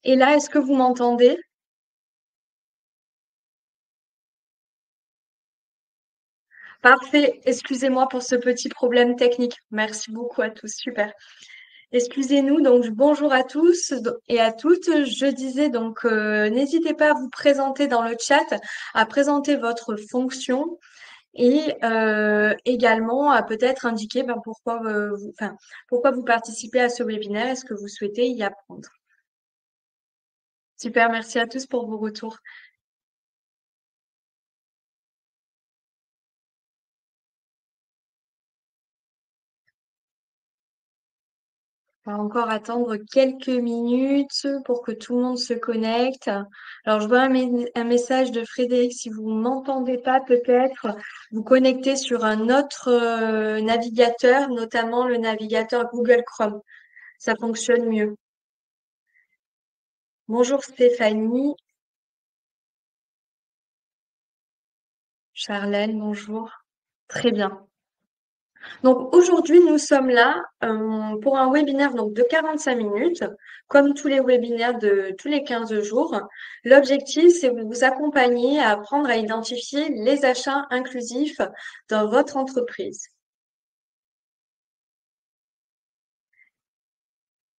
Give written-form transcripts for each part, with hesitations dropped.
Et là, est-ce que vous m'entendez? Parfait. Excusez-moi pour ce petit problème technique. Merci beaucoup à tous. Super. Excusez-nous. Donc, bonjour à tous et à toutes. Je disais donc, n'hésitez pas à vous présenter dans le chat, à présenter votre fonction et également à peut-être indiquer pourquoi pourquoi vous participez à ce webinaire. Est-ce que vous souhaitez y apprendre? Super. Merci à tous pour vos retours. On va encore attendre quelques minutes pour que tout le monde se connecte. Alors, je vois un message de Frédéric. Si vous m'entendez pas, peut-être vous connectez sur un autre navigateur, notamment le navigateur Google Chrome. Ça fonctionne mieux. Bonjour Stéphanie. Charlène, bonjour. Très bien. Donc aujourd'hui, nous sommes là pour un webinaire donc, de 45 minutes, comme tous les webinaires de tous les 15 jours. L'objectif, c'est de vous accompagner à apprendre à identifier les achats inclusifs dans votre entreprise.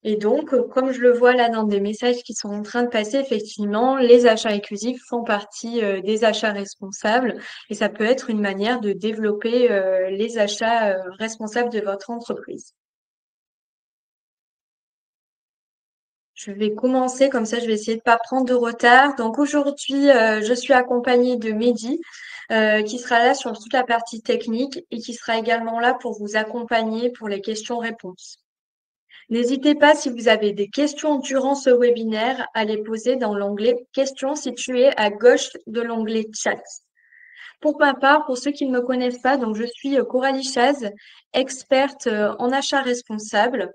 Et donc, comme je le vois là dans des messages qui sont en train de passer, effectivement, les achats inclusifs font partie des achats responsables et ça peut être une manière de développer les achats responsables de votre entreprise. Je vais commencer, comme ça je vais essayer de pas prendre de retard. Donc aujourd'hui, je suis accompagnée de Mehdi, qui sera là sur toute la partie technique et qui sera également là pour vous accompagner pour les questions-réponses. N'hésitez pas, si vous avez des questions durant ce webinaire, à les poser dans l'onglet Questions situé à gauche de l'onglet Chat. Pour ma part, pour ceux qui ne me connaissent pas, donc je suis Coralie Chaz, experte en achat responsable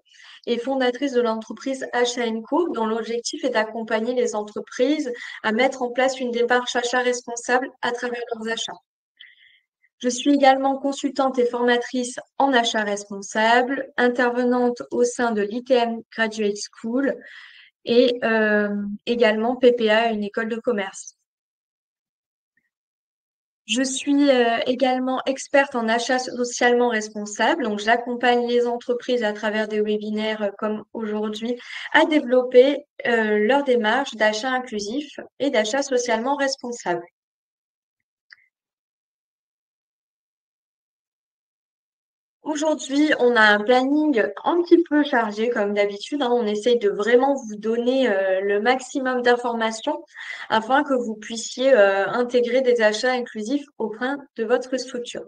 et fondatrice de l'entreprise Achat Co, dont l'objectif est d'accompagner les entreprises à mettre en place une démarche achat responsable à travers leurs achats. Je suis également consultante et formatrice en achat responsable, intervenante au sein de l'ITM Graduate School et également PPA, une école de commerce. Je suis également experte en achat socialement responsable, donc j'accompagne les entreprises à travers des webinaires comme aujourd'hui à développer leur démarche d'achat inclusif et d'achat socialement responsable. Aujourd'hui, on a un planning un petit peu chargé comme d'habitude, hein. On essaye de vraiment vous donner le maximum d'informations afin que vous puissiez intégrer des achats inclusifs au sein de votre structure.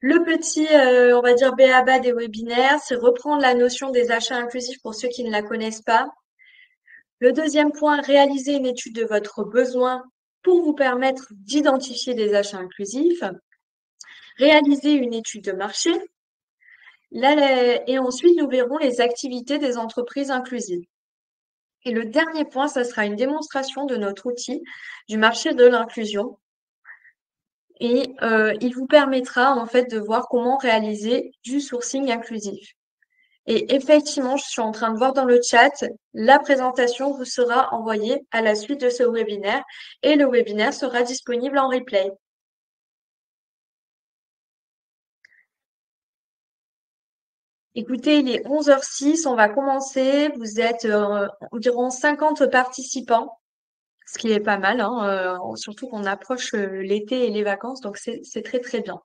Le petit, on va dire, b.a.-ba des webinaires, c'est reprendre la notion des achats inclusifs pour ceux qui ne la connaissent pas. Le deuxième point, réaliser une étude de votre besoin pour vous permettre d'identifier des achats inclusifs. Réaliser une étude de marché. Et ensuite, nous verrons les activités des entreprises inclusives. Et le dernier point, ça sera une démonstration de notre outil du marché de l'inclusion. Et il vous permettra en fait de voir comment réaliser du sourcing inclusif. Et effectivement, je suis en train de voir dans le chat, la présentation vous sera envoyée à la suite de ce webinaire et le webinaire sera disponible en replay. Écoutez, il est 11h06, on va commencer. Vous êtes environ 50 participants, ce qui est pas mal, hein, surtout qu'on approche l'été et les vacances, donc c'est très très bien.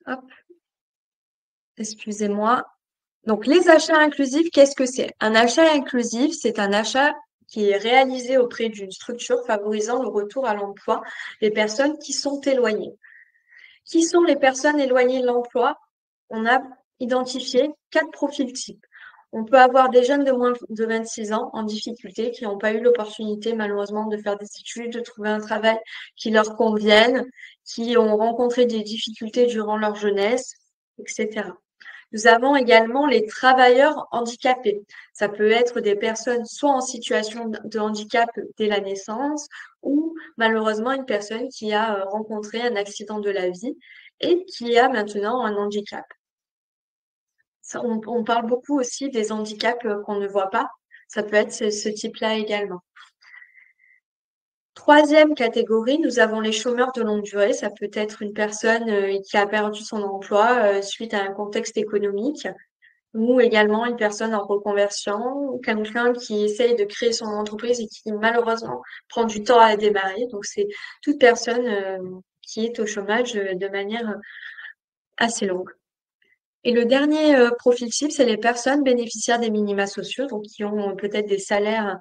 Hop, excusez-moi. Donc, les achats inclusifs, qu'est-ce que c'est? Un achat inclusif, c'est un achat qui est réalisé auprès d'une structure favorisant le retour à l'emploi des personnes qui sont éloignées. Qui sont les personnes éloignées de l'emploi? On a identifié 4 profils types. On peut avoir des jeunes de moins de 26 ans en difficulté qui n'ont pas eu l'opportunité malheureusement de faire des études, de trouver un travail qui leur convienne, qui ont rencontré des difficultés durant leur jeunesse, etc. Nous avons également les travailleurs handicapés. Ça peut être des personnes soit en situation de handicap dès la naissance ou malheureusement une personne qui a rencontré un accident de la vie et qui a maintenant un handicap. On parle beaucoup aussi des handicaps qu'on ne voit pas. Ça peut être ce type-là également. Troisième catégorie, nous avons les chômeurs de longue durée. Ça peut être une personne qui a perdu son emploi suite à un contexte économique, ou également une personne en reconversion, ou quelqu'un qui essaye de créer son entreprise et qui malheureusement prend du temps à démarrer. Donc c'est toute personne qui est au chômage de manière assez longue. Et le dernier profil cible, c'est les personnes bénéficiaires des minima sociaux, donc qui ont peut-être des salaires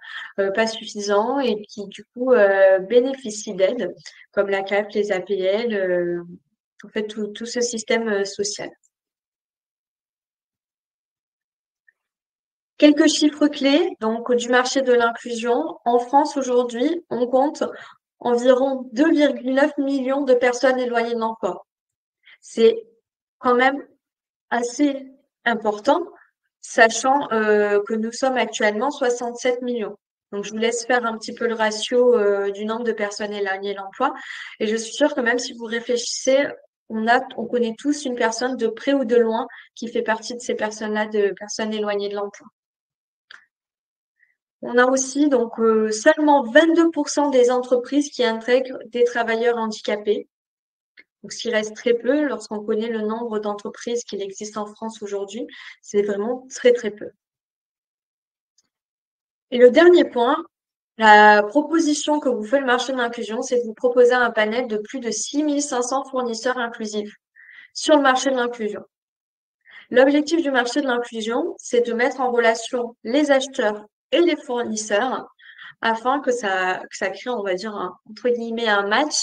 pas suffisants et qui du coup bénéficient d'aides, comme la CAF, les APL, en fait tout ce système social. Quelques chiffres clés donc du marché de l'inclusion. En France aujourd'hui, on compte environ 2,9 millions de personnes éloignées de l'emploi. C'est quand même assez important, sachant que nous sommes actuellement 67 millions. Donc, je vous laisse faire un petit peu le ratio du nombre de personnes éloignées de l'emploi. Et je suis sûre que même si vous réfléchissez, on connaît tous une personne de près ou de loin qui fait partie de ces personnes-là, de personnes éloignées de l'emploi. On a aussi donc seulement 22% des entreprises qui intègrent des travailleurs handicapés. Donc, ce qui reste très peu lorsqu'on connaît le nombre d'entreprises qu'il existe en France aujourd'hui, c'est vraiment très très peu. Et le dernier point, la proposition que vous fait le marché de l'inclusion, c'est de vous proposer un panel de plus de 6500 fournisseurs inclusifs sur le marché de l'inclusion. L'objectif du marché de l'inclusion, c'est de mettre en relation les acheteurs et les fournisseurs afin que ça crée, on va dire, entre guillemets, un match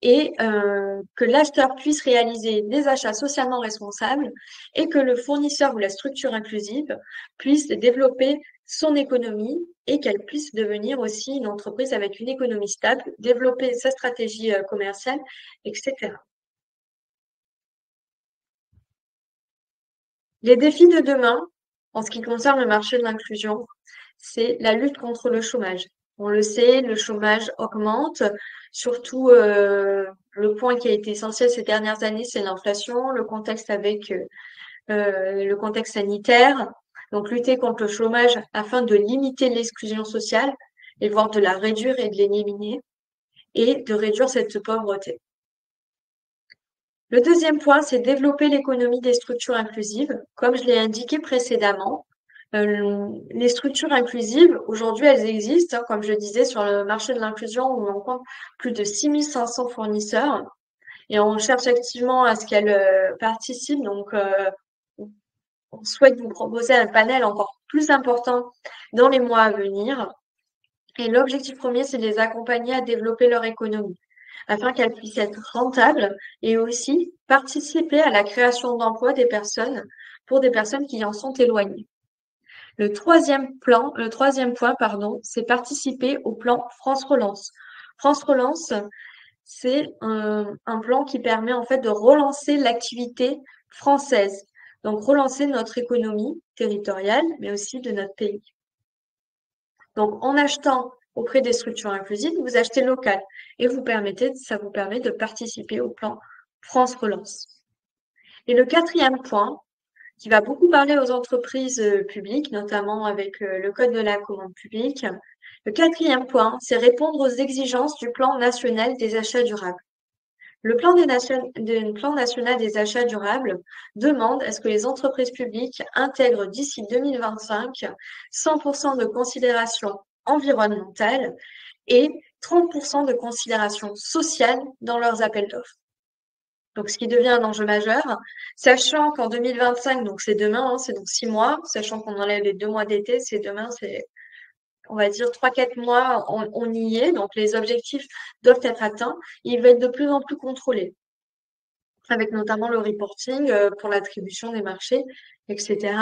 et que l'acheteur puisse réaliser des achats socialement responsables et que le fournisseur ou la structure inclusive puisse développer son économie et qu'elle puisse devenir aussi une entreprise avec une économie stable, développer sa stratégie commerciale, etc. Les défis de demain, en ce qui concerne le marché de l'inclusion, c'est la lutte contre le chômage. On le sait, le chômage augmente, surtout le point qui a été essentiel ces dernières années, c'est l'inflation, le contexte avec le contexte sanitaire. Donc lutter contre le chômage afin de limiter l'exclusion sociale et voire de la réduire et de l'éliminer et de réduire cette pauvreté. Le deuxième point, c'est développer l'économie des structures inclusives. Comme je l'ai indiqué précédemment, les structures inclusives, aujourd'hui, elles existent, hein, comme je disais, sur le marché de l'inclusion où on compte plus de 6500 fournisseurs et on cherche activement à ce qu'elles participent. Donc, on souhaite vous proposer un panel encore plus important dans les mois à venir. Et l'objectif premier, c'est de les accompagner à développer leur économie afin qu'elle puisse être rentable et aussi participer à la création d'emplois des personnes pour des personnes qui en sont éloignées. Le troisième point, pardon, c'est participer au plan France Relance. France Relance, c'est un plan qui permet en fait de relancer l'activité française. Donc relancer notre économie territoriale, mais aussi de notre pays. Donc, en achetant auprès des structures inclusives, vous achetez local et ça vous permet de participer au plan France Relance. Et le quatrième point, qui va beaucoup parler aux entreprises publiques, notamment avec le code de la commande publique. Le quatrième point, c'est répondre aux exigences du plan national des achats durables. Le plan national des achats durables demande à ce que les entreprises publiques intègrent d'ici 2025 100% de considération environnementale et 30% de considération sociale dans leurs appels d'offres. Donc, ce qui devient un enjeu majeur, sachant qu'en 2025, donc c'est demain, hein, c'est donc 6 mois, sachant qu'on enlève les 2 mois d'été, c'est demain, c'est, on va dire, 3-4 mois, on y est. Donc, les objectifs doivent être atteints. Il va être de plus en plus contrôlé, avec notamment le reporting pour l'attribution des marchés, etc.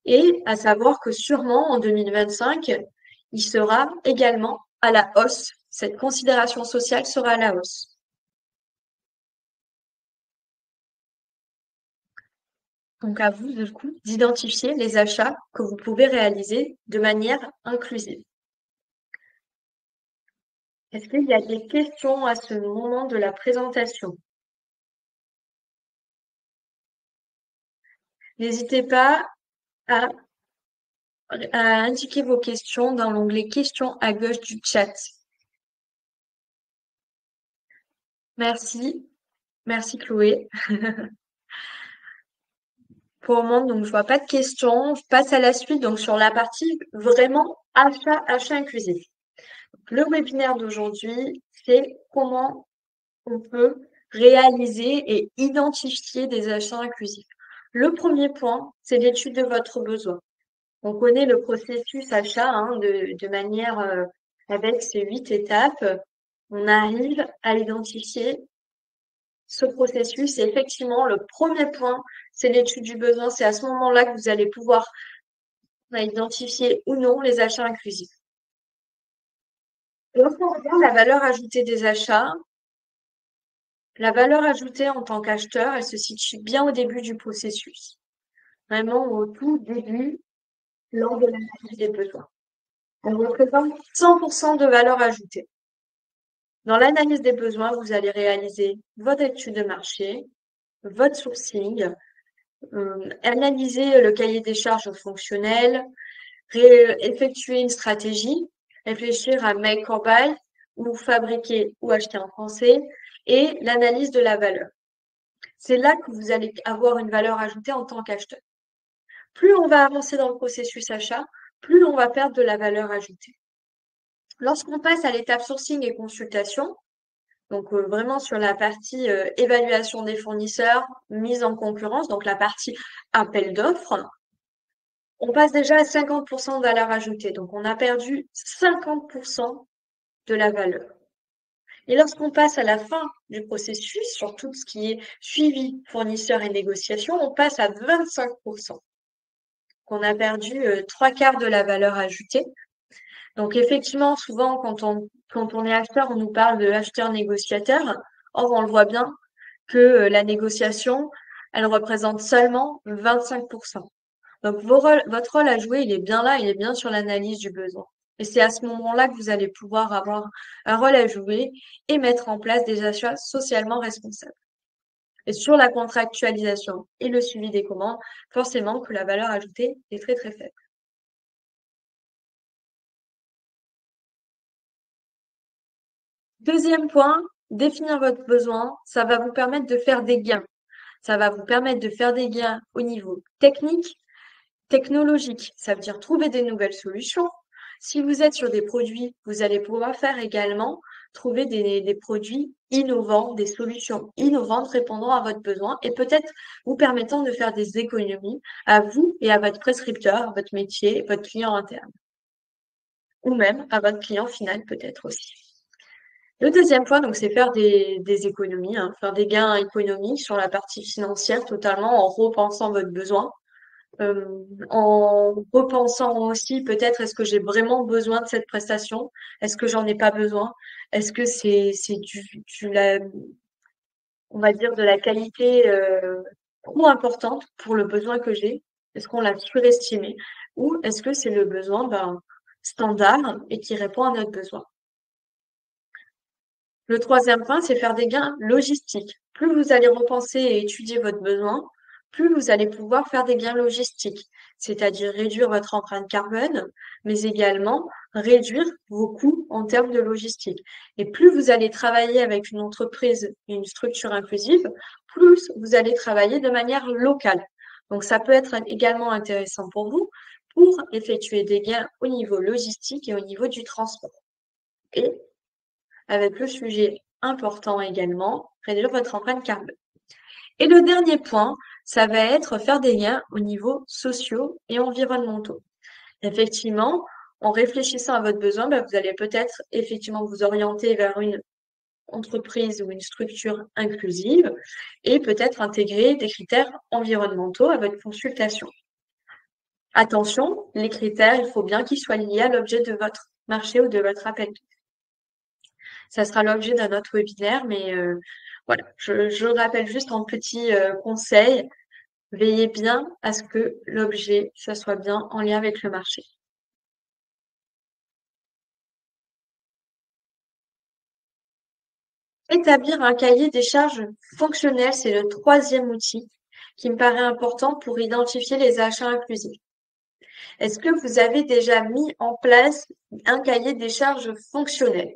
Et à savoir que sûrement en 2025, il sera également à la hausse. Cette considération sociale sera à la hausse. Donc, à vous, du coup, d'identifier les achats que vous pouvez réaliser de manière inclusive. Est-ce qu'il y a des questions à ce moment de la présentation? N'hésitez pas à, à indiquer vos questions dans l'onglet questions à gauche du chat. Merci. Merci Chloé. Pour le moment, donc je vois pas de questions. Je passe à la suite, donc sur la partie vraiment achat inclusif. Le webinaire d'aujourd'hui, c'est comment on peut réaliser et identifier des achats inclusifs. Le premier point, c'est l'étude de votre besoin. On connaît le processus achat de manière avec ces 8 étapes. On arrive à identifier ce processus. Et effectivement, le premier point, c'est l'étude du besoin. C'est à ce moment-là que vous allez pouvoir identifier ou non les achats inclusifs. Lorsqu'on regarde la valeur ajoutée des achats, la valeur ajoutée en tant qu'acheteur, elle se situe bien au début du processus. Vraiment au tout début, lors de l'analyse des besoins. Elle représente 100% de valeur ajoutée. Dans l'analyse des besoins, vous allez réaliser votre étude de marché, votre sourcing, analyser le cahier des charges fonctionnel, effectuer une stratégie, réfléchir à make or buy, ou fabriquer ou acheter en français, et l'analyse de la valeur. C'est là que vous allez avoir une valeur ajoutée en tant qu'acheteur. Plus on va avancer dans le processus achat, plus on va perdre de la valeur ajoutée. Lorsqu'on passe à l'étape sourcing et consultation, donc vraiment sur la partie évaluation des fournisseurs, mise en concurrence, donc la partie appel d'offres, on passe déjà à 50% de valeur ajoutée. Donc on a perdu 50% de la valeur. Et lorsqu'on passe à la fin du processus, sur tout ce qui est suivi fournisseur et négociation, on passe à 25%. On a perdu 3/4 de la valeur ajoutée. Donc effectivement, souvent quand on est acheteur, on nous parle de acheteur-négociateur. Or, on le voit bien que la négociation, elle représente seulement 25%. Donc votre rôle à jouer, il est bien là, il est bien sur l'analyse du besoin. Et c'est à ce moment-là que vous allez pouvoir avoir un rôle à jouer et mettre en place des achats socialement responsables. Et sur la contractualisation et le suivi des commandes, forcément que la valeur ajoutée est très très faible. Deuxième point, définir votre besoin, ça va vous permettre de faire des gains. Ça va vous permettre de faire des gains au niveau technique, technologique. Ça veut dire trouver des nouvelles solutions. Si vous êtes sur des produits, vous allez pouvoir faire également trouver des produits innovants, des solutions innovantes répondant à votre besoin et peut-être vous permettant de faire des économies à vous et à votre prescripteur, à votre métier, votre client interne. Ou même à votre client final peut-être aussi. Le deuxième point, donc, c'est faire des économies, faire des gains économiques sur la partie financière totalement en repensant votre besoin, en repensant aussi peut-être est-ce que j'ai vraiment besoin de cette prestation? Est-ce que j'en ai pas besoin? Est-ce que c'est on va dire de la qualité trop importante pour le besoin que j'ai? Est-ce qu'on l'a surestimé? Ou est-ce que c'est le besoin standard et qui répond à notre besoin? Le troisième point, c'est faire des gains logistiques. Plus vous allez repenser et étudier votre besoin, plus vous allez pouvoir faire des gains logistiques, c'est-à-dire réduire votre empreinte carbone, mais également réduire vos coûts en termes de logistique. Et plus vous allez travailler avec une entreprise, une structure inclusive, plus vous allez travailler de manière locale. Donc, ça peut être également intéressant pour vous pour effectuer des gains au niveau logistique et au niveau du transport. Et avec le sujet important également, réduire votre empreinte carbone. Et le dernier point, ça va être faire des liens au niveau sociaux et environnementaux. Effectivement, en réfléchissant à votre besoin, vous allez peut-être effectivement vous orienter vers une entreprise ou une structure inclusive et peut-être intégrer des critères environnementaux à votre consultation. Attention, les critères, il faut bien qu'ils soient liés à l'objet de votre marché ou de votre appel. Ça sera l'objet d'un autre webinaire, mais voilà, je rappelle juste en petit conseil, veillez bien à ce que l'objet, ça soit bien en lien avec le marché. Établir un cahier des charges fonctionnel, c'est le troisième outil qui me paraît important pour identifier les achats inclusifs. Est-ce que vous avez déjà mis en place un cahier des charges fonctionnel?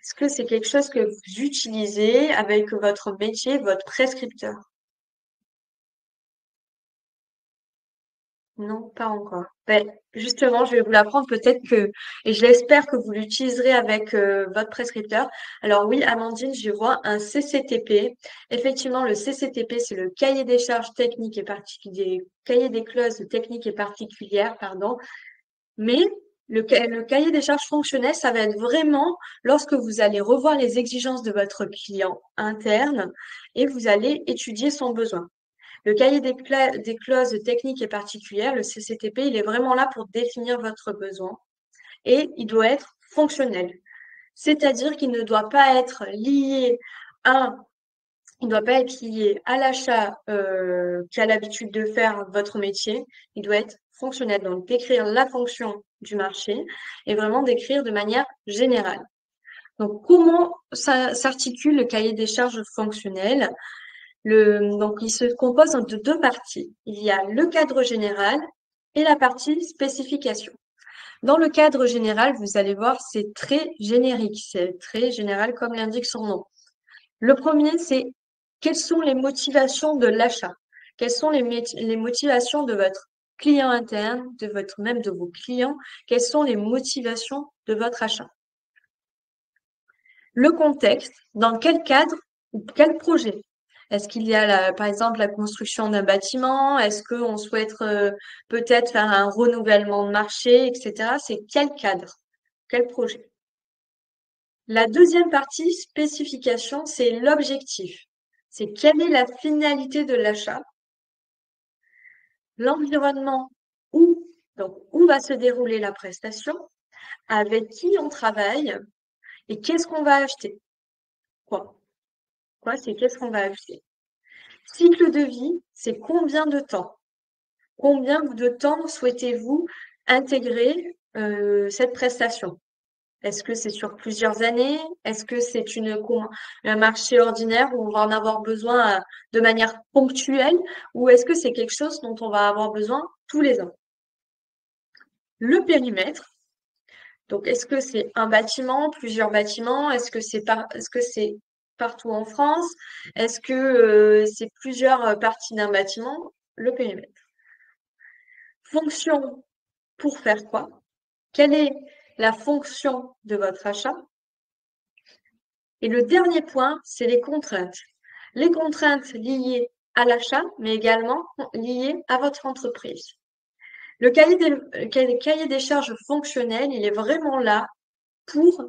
Est-ce que c'est quelque chose que vous utilisez avec votre métier, votre prescripteur? Non, pas encore. Ben, justement, je vais vous l'apprendre peut-être que, et je l'espère que vous l'utiliserez avec votre prescripteur. Alors oui, Amandine, je vois un CCTP. Effectivement, le CCTP, c'est le cahier des charges techniques et particuliers, cahier des clauses techniques et particulières, pardon. Mais le cahier des charges fonctionnel, ça va être vraiment lorsque vous allez revoir les exigences de votre client interne et vous allez étudier son besoin. Le cahier des clauses techniques et particulières, le CCTP, il est vraiment là pour définir votre besoin et il doit être fonctionnel. C'est-à-dire qu'il ne doit pas être lié à, il ne doit pas être lié à l'achat qu'a l'habitude de faire votre métier. Il doit être fonctionnel. Donc, décrire la fonction du marché et vraiment décrire de manière générale. Donc, comment s'articule le cahier des charges fonctionnel? Donc, il se compose de deux parties. Il y a le cadre général et la partie spécification. Dans le cadre général, vous allez voir, c'est très générique, c'est très général comme l'indique son nom. Le premier, c'est quelles sont les motivations de l'achat? Quelles sont les motivations de votre client interne, même de vos clients? Quelles sont les motivations de votre achat? Le contexte, dans quel cadre ou quel projet? Est-ce qu'il y a, par exemple, la construction d'un bâtiment? Est-ce qu'on souhaite peut-être faire un renouvellement de marché, etc. C'est quel cadre? Quel projet? La deuxième partie, spécification, c'est l'objectif. C'est quelle est la finalité de l'achat, l'environnement où va se dérouler la prestation, avec qui on travaille et qu'est-ce qu'on va acheter. Quoi? C'est qu'est-ce qu'on va acheter. Cycle de vie, c'est combien de temps? Combien de temps souhaitez-vous intégrer cette prestation? Est-ce que c'est sur plusieurs années? Est-ce que c'est un marché ordinaire où on va en avoir besoin de manière ponctuelle? Ou est-ce que c'est quelque chose dont on va avoir besoin tous les ans? Le périmètre. Donc, est-ce que c'est un bâtiment, plusieurs bâtiments? Est-ce que c'est partout en France? Est-ce que c'est plusieurs parties d'un bâtiment? Le périmètre. Fonction pour faire quoi? Quelle est la fonction de votre achat? Et le dernier point, c'est les contraintes. Les contraintes liées à l'achat, mais également liées à votre entreprise. Le cahier des charges fonctionnel, il est vraiment là pour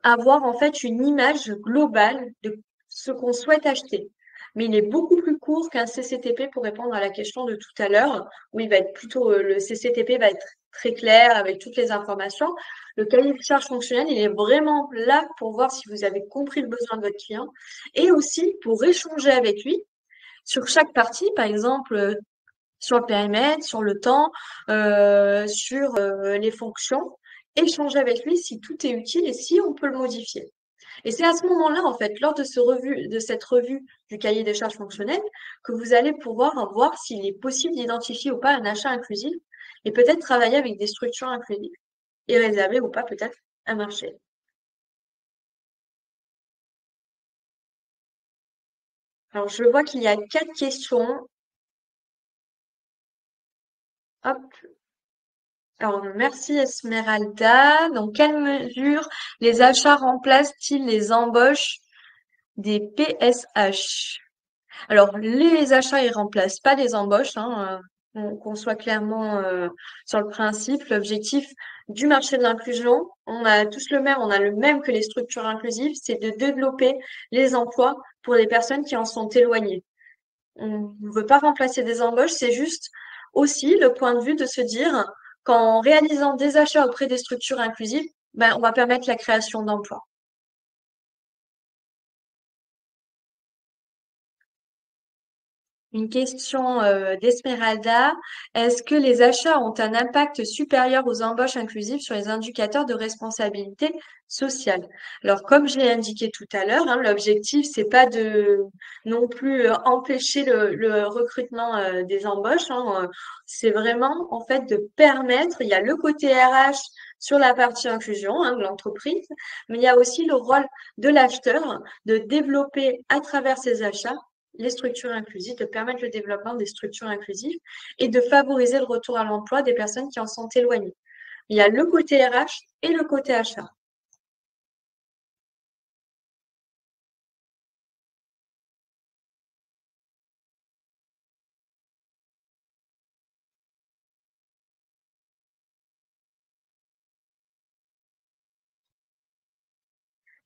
avoir en fait une image globale de ce qu'on souhaite acheter. Mais il est beaucoup plus court qu'un CCTP pour répondre à la question de tout à l'heure, où il va être plutôt, le CCTP va être très clair avec toutes les informations. Le cahier de charges fonctionnel, il est vraiment là pour voir si vous avez compris le besoin de votre client et aussi pour échanger avec lui sur chaque partie, par exemple, sur le périmètre, sur le temps, sur les fonctions, échanger avec lui si tout est utile et si on peut le modifier. Et c'est à ce moment-là, en fait, lors de cette revue du cahier des charges fonctionnelles, que vous allez pouvoir voir s'il est possible d'identifier ou pas un achat inclusif et peut-être travailler avec des structures inclusives et réserver ou pas peut-être un marché. Alors, je vois qu'il y a 4 questions. Hop. Alors, merci Esmeralda. Dans quelle mesure les achats remplacent-ils les embauches des PSH? Alors, les achats, ils remplacent pas les embauches, hein, qu'on soit clairement sur le principe. L'objectif du marché de l'inclusion, on a tous le même, on a le même que les structures inclusives, c'est de développer les emplois pour les personnes qui en sont éloignées. On ne veut pas remplacer des embauches, c'est juste aussi le point de vue de se dire qu'en réalisant des achats auprès des structures inclusives, ben, on va permettre la création d'emplois. Une question d'Esmeralda. Est-ce que les achats ont un impact supérieur aux embauches inclusives sur les indicateurs de responsabilité sociale? Alors, comme je l'ai indiqué tout à l'heure, hein, l'objectif, c'est pas de non plus empêcher le recrutement des embauches. Hein, c'est vraiment en fait de permettre. Il y a le côté RH sur la partie inclusion hein, de l'entreprise, mais il y a aussi le rôle de l'acheteur de développer à travers ses achats les structures inclusives, de permettre le développement des structures inclusives et de favoriser le retour à l'emploi des personnes qui en sont éloignées. Il y a le côté RH et le côté achat.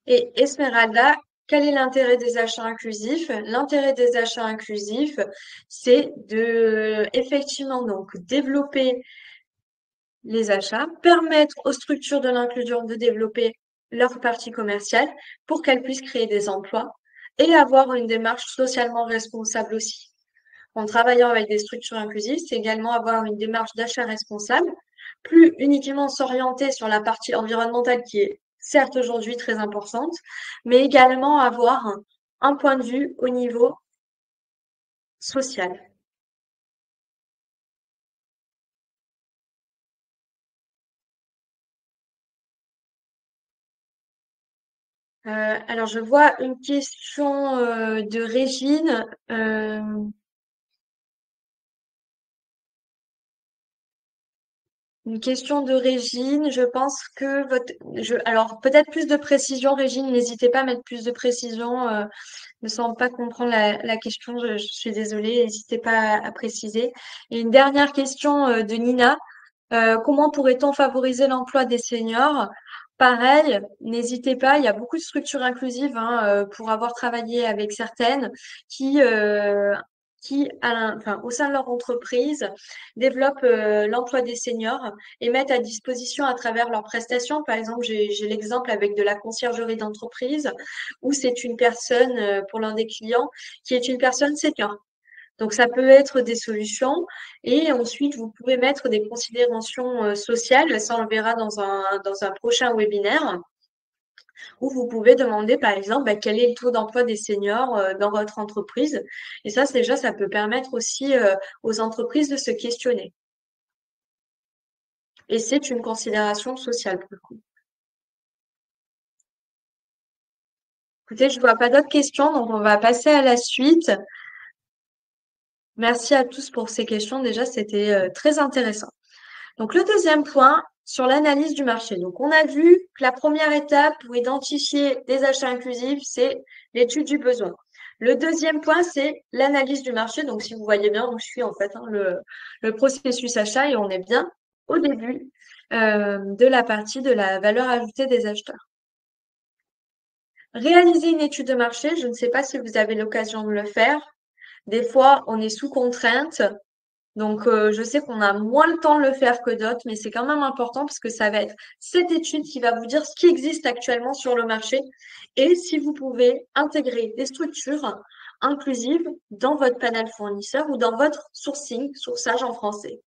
Et Esmeralda, quel est l'intérêt des achats inclusifs? L'intérêt des achats inclusifs, c'est de effectivement donc développer les achats, permettre aux structures de l'inclusion de développer leur partie commerciale pour qu'elles puissent créer des emplois et avoir une démarche socialement responsable aussi. En travaillant avec des structures inclusives, c'est également avoir une démarche d'achat responsable, plus uniquement s'orienter sur la partie environnementale qui est certes aujourd'hui très importante, mais également avoir un point de vue au niveau social. Alors, je vois une question de Régine. Une question de Régine. Je pense que alors peut-être plus de précision, Régine. N'hésitez pas à mettre plus de précision. Ne semble pas comprendre la question. Je suis désolée. N'hésitez pas à préciser. Et une dernière question de Nina. Comment pourrait-on favoriser l'emploi des seniors? Pareil, n'hésitez pas, il y a beaucoup de structures inclusives hein, pour avoir travaillé avec certaines qui, euh, enfin, au sein de leur entreprise, développent l'emploi des seniors et mettent à disposition à travers leurs prestations. Par exemple, j'ai l'exemple avec de la conciergerie d'entreprise où c'est une personne, pour l'un des clients, qui est une personne senior. Donc, ça peut être des solutions. Et ensuite, vous pouvez mettre des considérations sociales. Ça, on le verra dans un prochain webinaire où vous pouvez demander, par exemple, bah, quel est le taux d'emploi des seniors dans votre entreprise. Et ça, déjà, ça peut permettre aussi aux entreprises de se questionner. Et c'est une considération sociale pour le coup. Écoutez, je ne vois pas d'autres questions, donc on va passer à la suite. Merci à tous pour ces questions. Déjà, c'était très intéressant. Donc, le deuxième point sur l'analyse du marché. Donc, on a vu que la première étape pour identifier des achats inclusifs, c'est l'étude du besoin. Le deuxième point, c'est l'analyse du marché. Donc, si vous voyez bien, on suit en fait hein, le processus achat et on est bien au début de la partie de la valeur ajoutée des acheteurs. Réaliser une étude de marché, je ne sais pas si vous avez l'occasion de le faire. Des fois, on est sous contrainte. Donc, je sais qu'on a moins le temps de le faire que d'autres, mais c'est quand même important parce que ça va être cette étude qui va vous dire ce qui existe actuellement sur le marché et si vous pouvez intégrer des structures inclusives dans votre panel fournisseur ou dans votre sourcing, sourçage en français.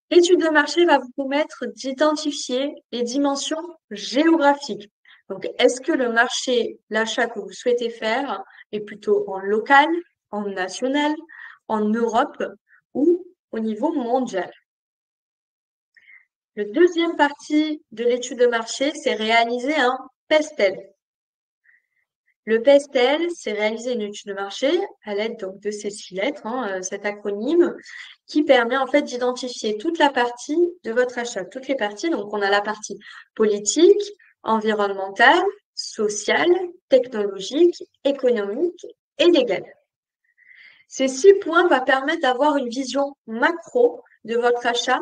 L'étude de marché va vous permettre d'identifier les dimensions géographiques. Donc, est-ce que le marché, l'achat que vous souhaitez faire est plutôt en local, en national, en Europe ou au niveau mondial? La deuxième partie de l'étude de marché, c'est réaliser un PESTEL. Le PESTEL, c'est réaliser une étude de marché à l'aide donc de ces 6 lettres, hein, cet acronyme, qui permet en fait d'identifier toute la partie de votre achat, toutes les parties. Donc, on a la partie politique, environnementale, sociale, technologique, économique et légale. Ces 6 points vont permettre d'avoir une vision macro de votre achat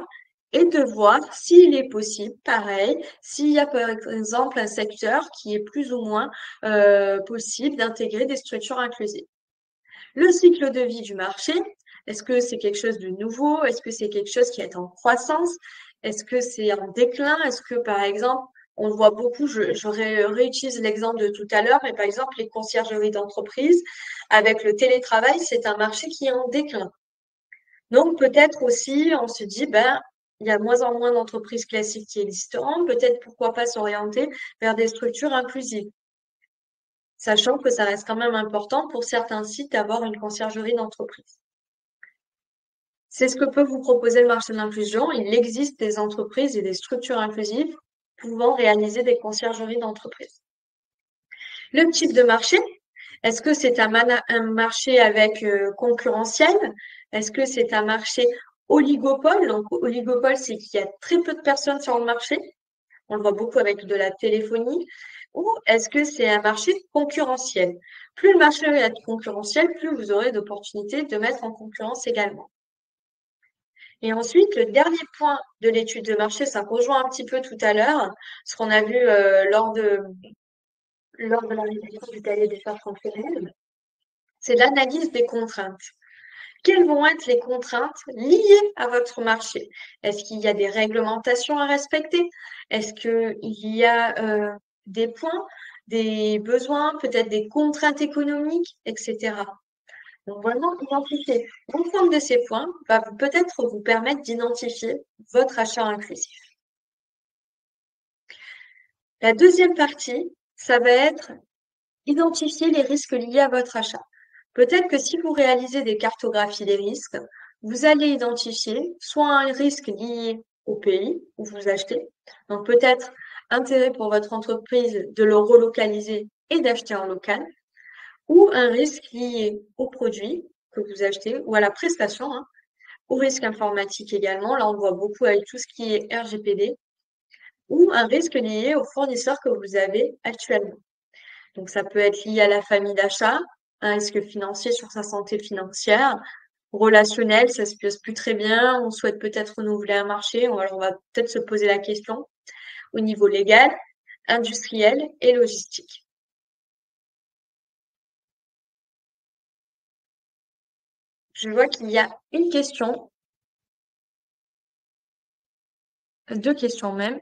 et de voir s'il est possible, pareil, s'il y a par exemple un secteur qui est plus ou moins possible d'intégrer des structures inclusives. Le cycle de vie du marché, est-ce que c'est quelque chose de nouveau? Est-ce que c'est quelque chose qui est en croissance? Est-ce que c'est en déclin? Est-ce que, par exemple, On le voit beaucoup, je réutilise l'exemple de tout à l'heure, mais par exemple, les conciergeries d'entreprise, avec le télétravail, c'est un marché qui est en déclin. Donc, peut-être aussi, on se dit, ben, il y a de moins en moins d'entreprises classiques qui existeront, peut-être pourquoi pas s'orienter vers des structures inclusives, sachant que ça reste quand même important pour certains sites d'avoir une conciergerie d'entreprise. C'est ce que peut vous proposer le marché de l'inclusion. Il existe des entreprises et des structures inclusives pouvant réaliser des conciergeries d'entreprise. Le type de marché, est-ce que c'est un marché avec concurrentiel? Est-ce que c'est un marché oligopole? Donc, oligopole, c'est qu'il y a très peu de personnes sur le marché. On le voit beaucoup avec de la téléphonie. Ou est-ce que c'est un marché concurrentiel? Plus le marché est concurrentiel, plus vous aurez d'opportunités de mettre en concurrence également. Et ensuite, le dernier point de l'étude de marché, ça rejoint un petit peu tout à l'heure, ce qu'on a vu lors de la rédaction du cahier des charges fonctionnelles, c'est l'analyse des contraintes. Quelles vont être les contraintes liées à votre marché? Est-ce qu'il y a des réglementations à respecter? Est-ce qu'il y a des points, des besoins, peut-être des contraintes économiques, etc. Donc vraiment, identifier l'ensemble de ces points va peut-être vous permettre d'identifier votre achat inclusif. La deuxième partie, ça va être identifier les risques liés à votre achat. Peut-être que si vous réalisez des cartographies des risques, vous allez identifier soit un risque lié au pays où vous achetez, donc peut-être intérêt pour votre entreprise de le relocaliser et d'acheter en local, ou un risque lié au produit que vous achetez ou à la prestation, hein, au risque informatique également. Là, on le voit beaucoup avec tout ce qui est RGPD, ou un risque lié au fournisseur que vous avez actuellement. Donc, ça peut être lié à la famille d'achat, un risque financier sur sa santé financière, relationnel, ça se passe plus très bien, on souhaite peut-être renouveler un marché, alors on va peut-être se poser la question au niveau légal, industriel et logistique. Je vois qu'il y a une question, deux questions même.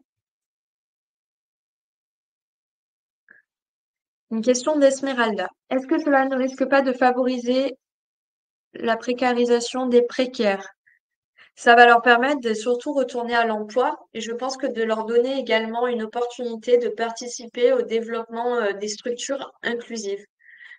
Une question d'Esmeralda. Est-ce que cela ne risque pas de favoriser la précarisation des précaires? Ça va leur permettre de surtout retourner à l'emploi et je pense que de leur donner également une opportunité de participer au développement des structures inclusives.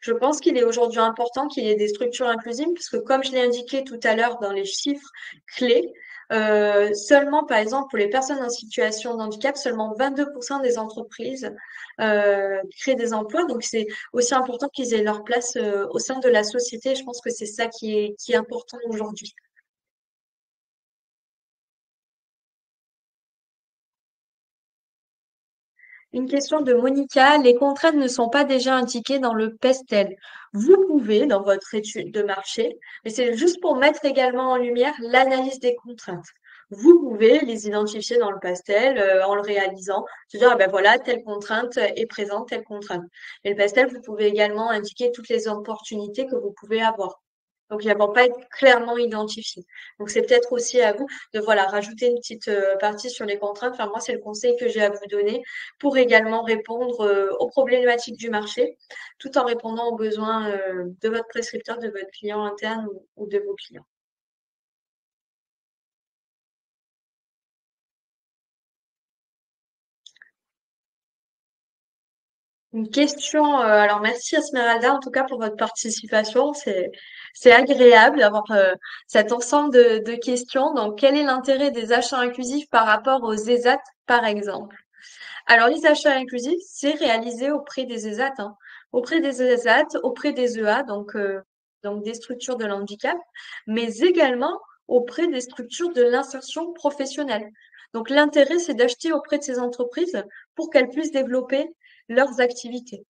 Je pense qu'il est aujourd'hui important qu'il y ait des structures inclusives parce que comme je l'ai indiqué tout à l'heure dans les chiffres clés, seulement par exemple pour les personnes en situation de handicap, seulement 22% des entreprises créent des emplois. Donc c'est aussi important qu'ils aient leur place au sein de la société. Je pense que c'est ça qui est important aujourd'hui. Une question de Monica. Les contraintes ne sont pas déjà indiquées dans le PESTEL. Vous pouvez, dans votre étude de marché, mais c'est juste pour mettre également en lumière l'analyse des contraintes. Vous pouvez les identifier dans le pastel en le réalisant, se dire, ah ben voilà, telle contrainte est présente, telle contrainte. Et le pastel, vous pouvez également indiquer toutes les opportunités que vous pouvez avoir. Donc, ils ne vont pas être clairement identifiés. Donc, c'est peut-être aussi à vous de voilà, rajouter une petite partie sur les contraintes. Enfin, moi, c'est le conseil que j'ai à vous donner pour également répondre aux problématiques du marché, tout en répondant aux besoins de votre prescripteur, de votre client interne ou de vos clients. Une question, alors merci Esmeralda en tout cas pour votre participation. C'est agréable d'avoir cet ensemble de questions. Donc, quel est l'intérêt des achats inclusifs par rapport aux ESAT, par exemple? Alors, les achats inclusifs, c'est réalisé auprès des ESAT, hein, auprès des ESAT, auprès des EA, donc des structures de l'handicap, mais également auprès des structures de l'insertion professionnelle. Donc, l'intérêt, c'est d'acheter auprès de ces entreprises pour qu'elles puissent développer leurs activités.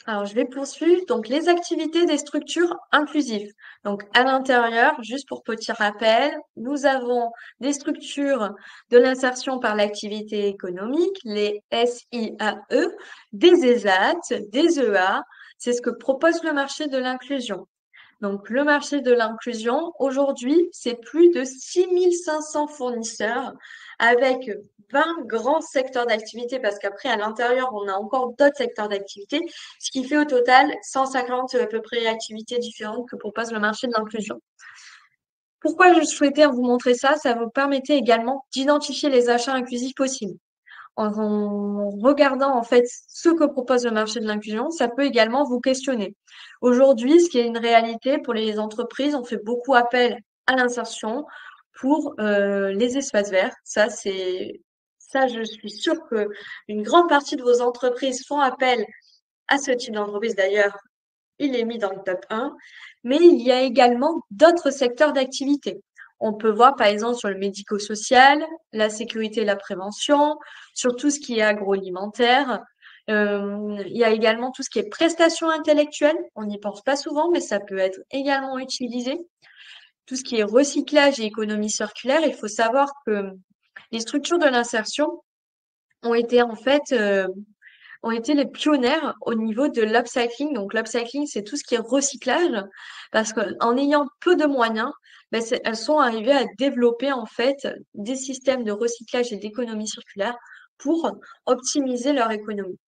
Alors, je vais poursuivre. Donc, les activités des structures inclusives. Donc, à l'intérieur, juste pour petit rappel, nous avons des structures de l'insertion par l'activité économique, les SIAE, des ESAT, des EA. C'est ce que propose le marché de l'inclusion. Donc, le marché de l'inclusion, aujourd'hui, c'est plus de 6500 fournisseurs avec 20 grands secteurs d'activité parce qu'après, à l'intérieur, on a encore d'autres secteurs d'activité, ce qui fait au total 150 à peu près activités différentes que propose le marché de l'inclusion. Pourquoi je souhaitais vous montrer ça? Ça vous permettait également d'identifier les achats inclusifs possibles. En regardant en fait ce que propose le marché de l'inclusion, ça peut également vous questionner. Aujourd'hui, ce qui est une réalité pour les entreprises, on fait beaucoup appel à l'insertion pour les espaces verts. Ça, je suis sûre que une grande partie de vos entreprises font appel à ce type d'entreprise. D'ailleurs, il est mis dans le top 1, mais il y a également d'autres secteurs d'activité. On peut voir par exemple sur le médico-social, la sécurité et la prévention, sur tout ce qui est agroalimentaire. Il y a également tout ce qui est prestations intellectuelles. On n'y pense pas souvent, mais ça peut être également utilisé. Tout ce qui est recyclage et économie circulaire. Il faut savoir que les structures de l'insertion ont été en fait ont été les pionnières au niveau de l'upcycling. Donc, l'upcycling, c'est tout ce qui est recyclage, parce qu'en ayant peu de moyens, ben, elles sont arrivées à développer en fait des systèmes de recyclage et d'économie circulaire pour optimiser leur économie.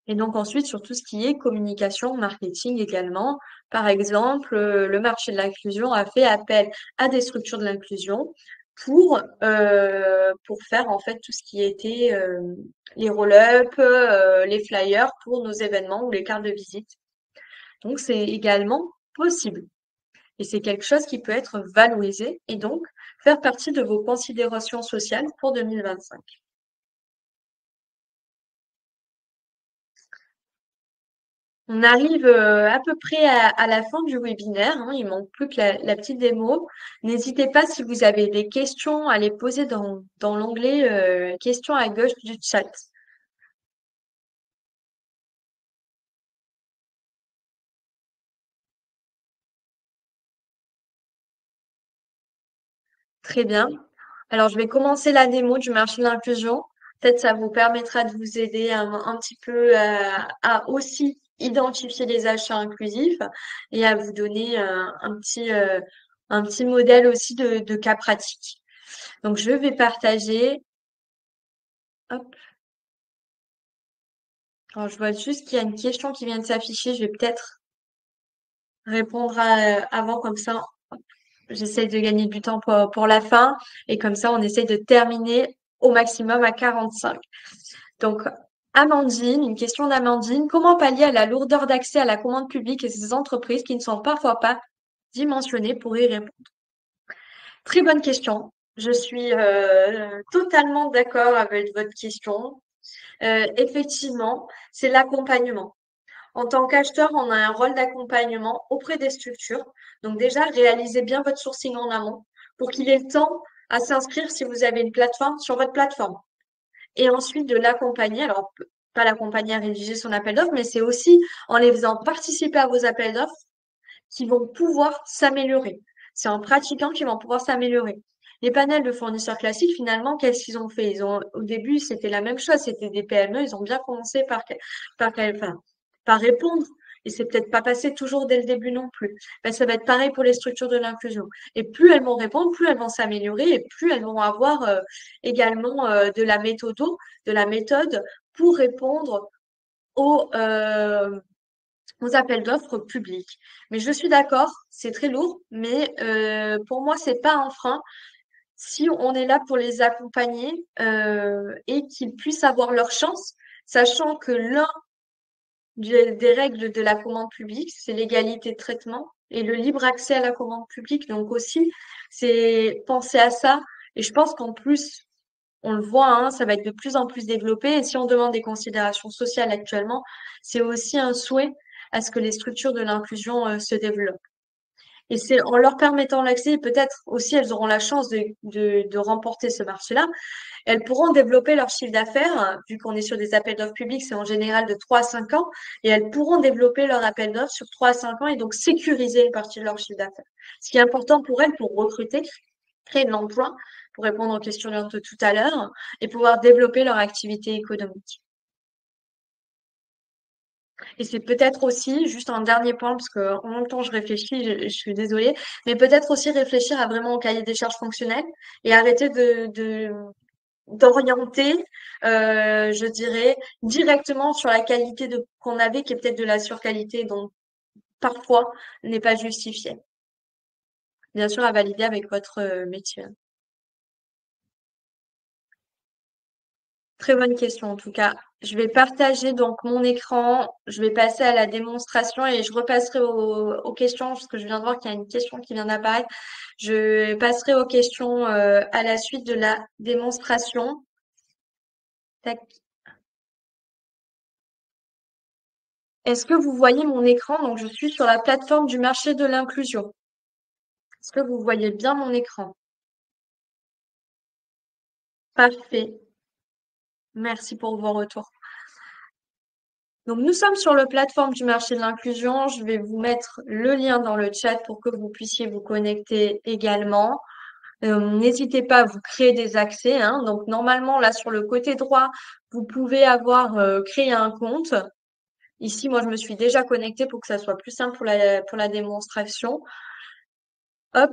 Et donc ensuite, sur tout ce qui est communication, marketing également. Par exemple, le marché de l'inclusion a fait appel à des structures de l'inclusion pour faire en fait tout ce qui était les roll-up, les flyers pour nos événements ou les cartes de visite. Donc c'est également possible. Et c'est quelque chose qui peut être valorisé et donc faire partie de vos considérations sociales pour 2025. On arrive à peu près à la fin du webinaire, hein, il manque plus que la petite démo. N'hésitez pas si vous avez des questions à les poser dans l'onglet questions à gauche du chat. Très bien. Alors, je vais commencer la démo du marché de l'inclusion. Peut-être ça vous permettra de vous aider un petit peu à aussi identifier les achats inclusifs et à vous donner un petit modèle aussi de cas pratique. Donc, je vais partager. Hop. Alors, je vois juste qu'il y a une question qui vient de s'afficher. Je vais peut-être répondre avant, comme ça, j'essaie de gagner du temps pour la fin. Et comme ça, on essaie de terminer au maximum à 45. Donc, Amandine, une question d'Amandine. Comment pallier à la lourdeur d'accès à la commande publique et ces entreprises qui ne sont parfois pas dimensionnées pour y répondre? Très bonne question. Je suis totalement d'accord avec votre question. Effectivement, c'est l'accompagnement. En tant qu'acheteur, on a un rôle d'accompagnement auprès des structures. Donc déjà, réalisez bien votre sourcing en amont pour qu'il ait le temps à s'inscrire si vous avez une plateforme sur votre plateforme. Et ensuite de l'accompagner, alors pas l'accompagner à rédiger son appel d'offres, mais c'est aussi en les faisant participer à vos appels d'offres qu'ils vont pouvoir s'améliorer. C'est en pratiquant qu'ils vont pouvoir s'améliorer. Les panels de fournisseurs classiques, finalement, qu'est-ce qu'ils ont fait? Au début, c'était la même chose, c'était des PME, ils ont bien commencé enfin, par répondre. Et c'est peut-être pas passé toujours dès le début non plus. Ben, ça va être pareil pour les structures de l'inclusion. Et plus elles vont répondre, plus elles vont s'améliorer et plus elles vont avoir également de la méthode pour répondre aux, euh, aux appels d'offres publics. Mais je suis d'accord, c'est très lourd, mais pour moi, c'est pas un frein si on est là pour les accompagner et qu'ils puissent avoir leur chance, sachant que l'un des règles de la commande publique, c'est l'égalité de traitement et le libre accès à la commande publique. Donc aussi, c'est penser à ça. Et je pense qu'en plus, on le voit, hein, ça va être de plus en plus développé. Et si on demande des considérations sociales actuellement, c'est aussi un souhait à ce que les structures de l'inclusion se développent. Et c'est en leur permettant l'accès, peut-être aussi elles auront la chance de remporter ce marché-là. Elles pourront développer leur chiffre d'affaires, hein, vu qu'on est sur des appels d'offres publics, c'est en général de 3 à 5 ans, et elles pourront développer leur appel d'offres sur 3 à 5 ans et donc sécuriser une partie de leur chiffre d'affaires. Ce qui est important pour elles pour recruter, créer de l'emploi, pour répondre aux questions de tout à l'heure, et pouvoir développer leur activité économique. Et c'est peut-être aussi, juste un dernier point, parce que en même temps je réfléchis, je suis désolée, mais peut-être aussi réfléchir à vraiment au cahier des charges fonctionnelles et arrêter d'orienter, je dirais, directement sur la qualité de qu'on avait, qui est peut-être de la surqualité, donc parfois n'est pas justifiée. Bien sûr, à valider avec votre métier. Très bonne question en tout cas. Je vais partager donc mon écran, je vais passer à la démonstration et je repasserai aux questions parce que je viens de voir qu'il y a une question qui vient d'apparaître. Je passerai aux questions à la suite de la démonstration. Tac. Est-ce que vous voyez mon écran? Donc je suis sur la plateforme du marché de l'inclusion. Est-ce que vous voyez bien mon écran? Parfait. Merci pour vos retours. Donc, nous sommes sur la plateforme du marché de l'inclusion. Je vais vous mettre le lien dans le chat pour que vous puissiez vous connecter également. N'hésitez pas à vous créer des accès, hein. Donc, normalement, là, sur le côté droit, vous pouvez avoir créé un compte. Ici, moi, je me suis déjà connectée pour que ça soit plus simple pour la démonstration. Hop.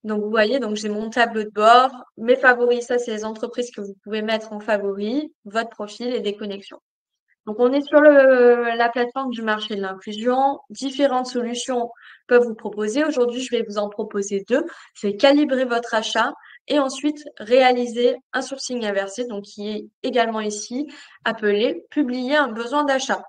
Donc, vous voyez, donc j'ai mon tableau de bord. Mes favoris, ça, c'est les entreprises que vous pouvez mettre en favoris, votre profil et des connexions. Donc, on est sur la plateforme du marché de l'inclusion. Différentes solutions peuvent vous proposer. Aujourd'hui, je vais vous en proposer deux. Je vais calibrer votre achat et ensuite réaliser un sourcing inversé, donc qui est également ici appelé publier un besoin d'achat.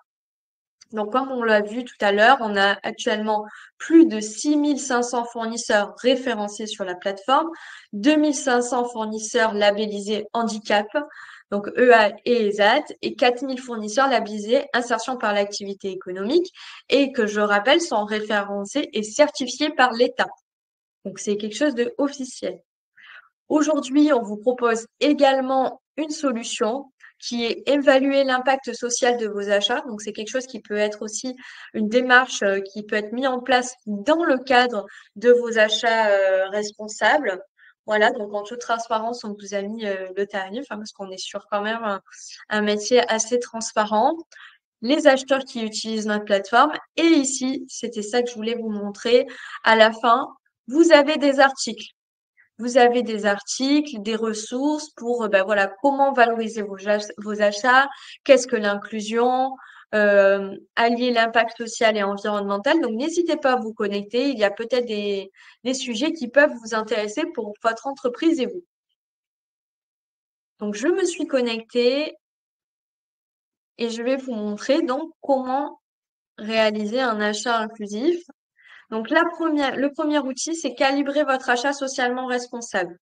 Donc, comme on l'a vu tout à l'heure, on a actuellement plus de 6500 fournisseurs référencés sur la plateforme, 2500 fournisseurs labellisés handicap, donc EA et ESAT, et 4000 fournisseurs labellisés insertion par l'activité économique, et que je rappelle sont référencés et certifiés par l'État. Donc, c'est quelque chose de officiel. Aujourd'hui, on vous propose également une solution qui est évaluer l'impact social de vos achats. Donc, c'est quelque chose qui peut être aussi une démarche qui peut être mise en place dans le cadre de vos achats responsables. Voilà, donc en toute transparence, on vous a mis le tarif hein, parce qu'on est sur quand même un métier assez transparent. Les acheteurs qui utilisent notre plateforme. Et ici, c'était ça que je voulais vous montrer. À la fin, vous avez des articles. Vous avez des articles, des ressources pour ben voilà, comment valoriser vos achats, qu'est-ce que l'inclusion, allier l'impact social et environnemental. Donc, n'hésitez pas à vous connecter. Il y a peut-être des sujets qui peuvent vous intéresser pour votre entreprise et vous. Donc, je me suis connectée et je vais vous montrer donc comment réaliser un achat inclusif. Donc, le premier outil, c'est calibrer votre achat socialement responsable.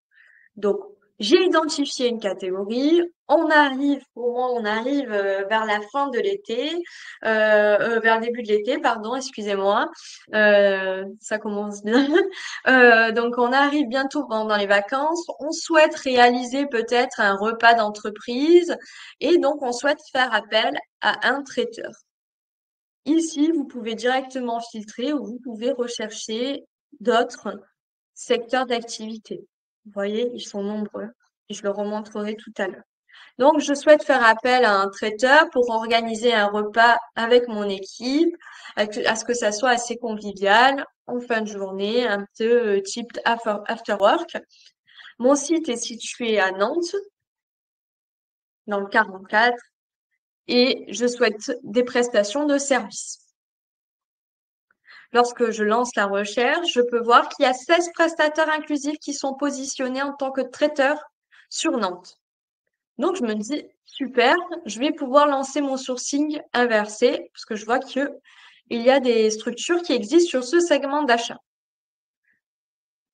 Donc, j'ai identifié une catégorie. Pour moi, on arrive vers la fin de l'été, vers le début de l'été, pardon, excusez-moi. Ça commence bien. Donc, on arrive bientôt pendant les vacances. On souhaite réaliser peut-être un repas d'entreprise et donc on souhaite faire appel à un traiteur. Ici, vous pouvez directement filtrer ou vous pouvez rechercher d'autres secteurs d'activité. Vous voyez, ils sont nombreux et je le remontrerai tout à l'heure. Donc, je souhaite faire appel à un traiteur pour organiser un repas avec mon équipe, à ce que ça soit assez convivial en fin de journée, un peu type after work. Mon site est situé à Nantes, dans le 44, et je souhaite des prestations de service. Lorsque je lance la recherche, je peux voir qu'il y a 16 prestataires inclusifs qui sont positionnés en tant que traiteurs sur Nantes. Donc, je me dis, super, je vais pouvoir lancer mon sourcing inversé parce que je vois qu'il y a des structures qui existent sur ce segment d'achat.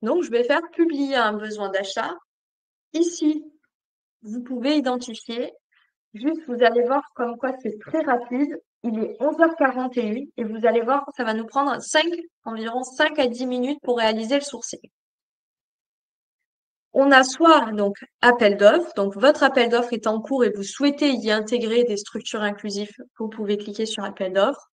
Donc, je vais faire publier un besoin d'achat. Ici, vous pouvez identifier. Juste, vous allez voir comme quoi c'est très rapide. Il est 11h41 et vous allez voir, ça va nous prendre environ 5 à 10 minutes pour réaliser le sourcing. On a soit donc appel d'offres, donc votre appel d'offres est en cours et vous souhaitez y intégrer des structures inclusives, vous pouvez cliquer sur appel d'offres.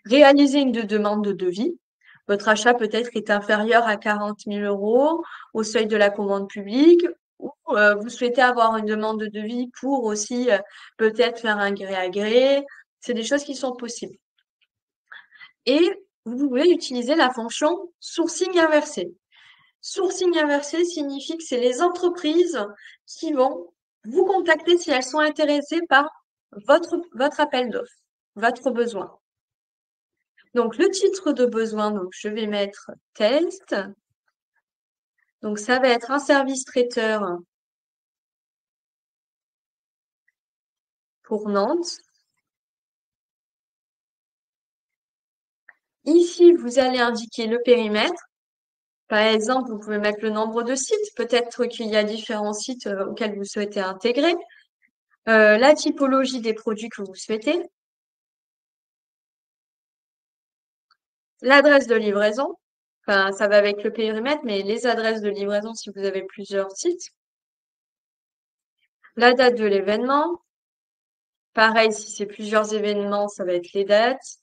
Réaliser une demande de devis. Votre achat peut-être est inférieur à 40 000 euros au seuil de la commande publique ou vous souhaitez avoir une demande de devis pour aussi peut-être faire un gré à gré. C'est des choses qui sont possibles. et vous pouvez utiliser la fonction sourcing inversé. Sourcing inversé signifie que c'est les entreprises qui vont vous contacter si elles sont intéressées par votre appel d'offres, votre besoin. Donc, le titre de besoin, donc je vais mettre test. Donc, ça va être un service traiteur pour Nantes. Ici, vous allez indiquer le périmètre. Par exemple, vous pouvez mettre le nombre de sites. Peut-être qu'il y a différents sites auxquels vous souhaitez intégrer. La typologie des produits que vous souhaitez. L'adresse de livraison. Enfin, ça va avec le périmètre, mais les adresses de livraison si vous avez plusieurs sites. La date de l'événement. Pareil, si c'est plusieurs événements, ça va être les dates,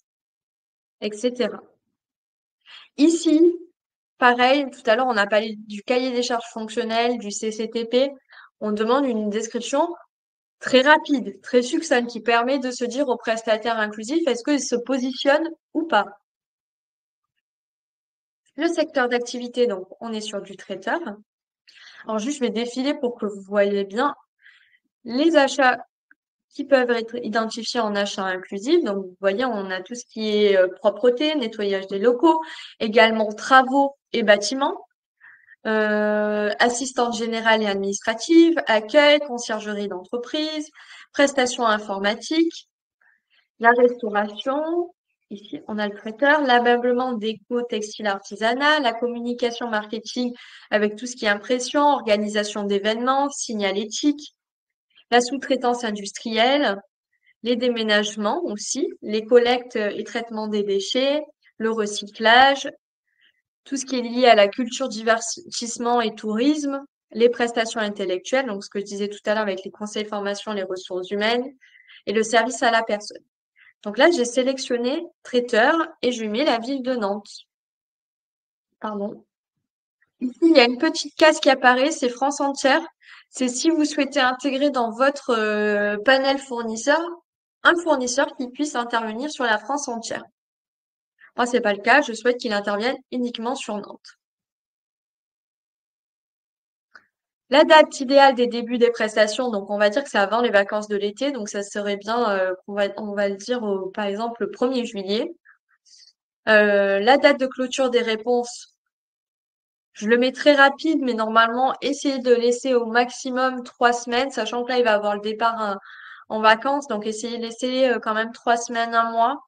etc. Ici, pareil, tout à l'heure, on a parlé du cahier des charges fonctionnelles, du CCTP. On demande une description très rapide, très succincte, qui permet de se dire au prestataire inclusif, est-ce qu'il se positionne ou pas. Le secteur d'activité, donc, on est sur du traiteur. Alors, juste, je vais défiler pour que vous voyez bien les achats qui peuvent être identifiés en achat inclusif. Donc, vous voyez, on a tout ce qui est propreté, nettoyage des locaux, également travaux et bâtiments, assistante générale et administrative, accueil, conciergerie d'entreprise, prestations informatiques, la restauration. Ici, on a le traiteur, l'ameublement déco, textile, artisanat, la communication marketing avec tout ce qui est impression, organisation d'événements, signalétique, la sous-traitance industrielle, les déménagements aussi, les collectes et traitements des déchets, le recyclage, tout ce qui est lié à la culture, divertissement et tourisme, les prestations intellectuelles, donc ce que je disais tout à l'heure avec les conseils formation, les ressources humaines, et le service à la personne. Donc là, j'ai sélectionné traiteur et je lui mets la ville de Nantes. Pardon. Ici, il y a une petite case qui apparaît, c'est France entière. C'est si vous souhaitez intégrer dans votre panel fournisseur un fournisseur qui puisse intervenir sur la France entière. Moi, c'est pas le cas, je souhaite qu'il intervienne uniquement sur Nantes. La date idéale des débuts des prestations, donc on va dire que c'est avant les vacances de l'été, donc ça serait bien on va le dire par exemple le 1er juillet. La date de clôture des réponses, je le mets très rapide, mais normalement, essayez de laisser au maximum 3 semaines, sachant que là, il va avoir le départ en vacances, donc essayez de laisser quand même 3 semaines, un mois.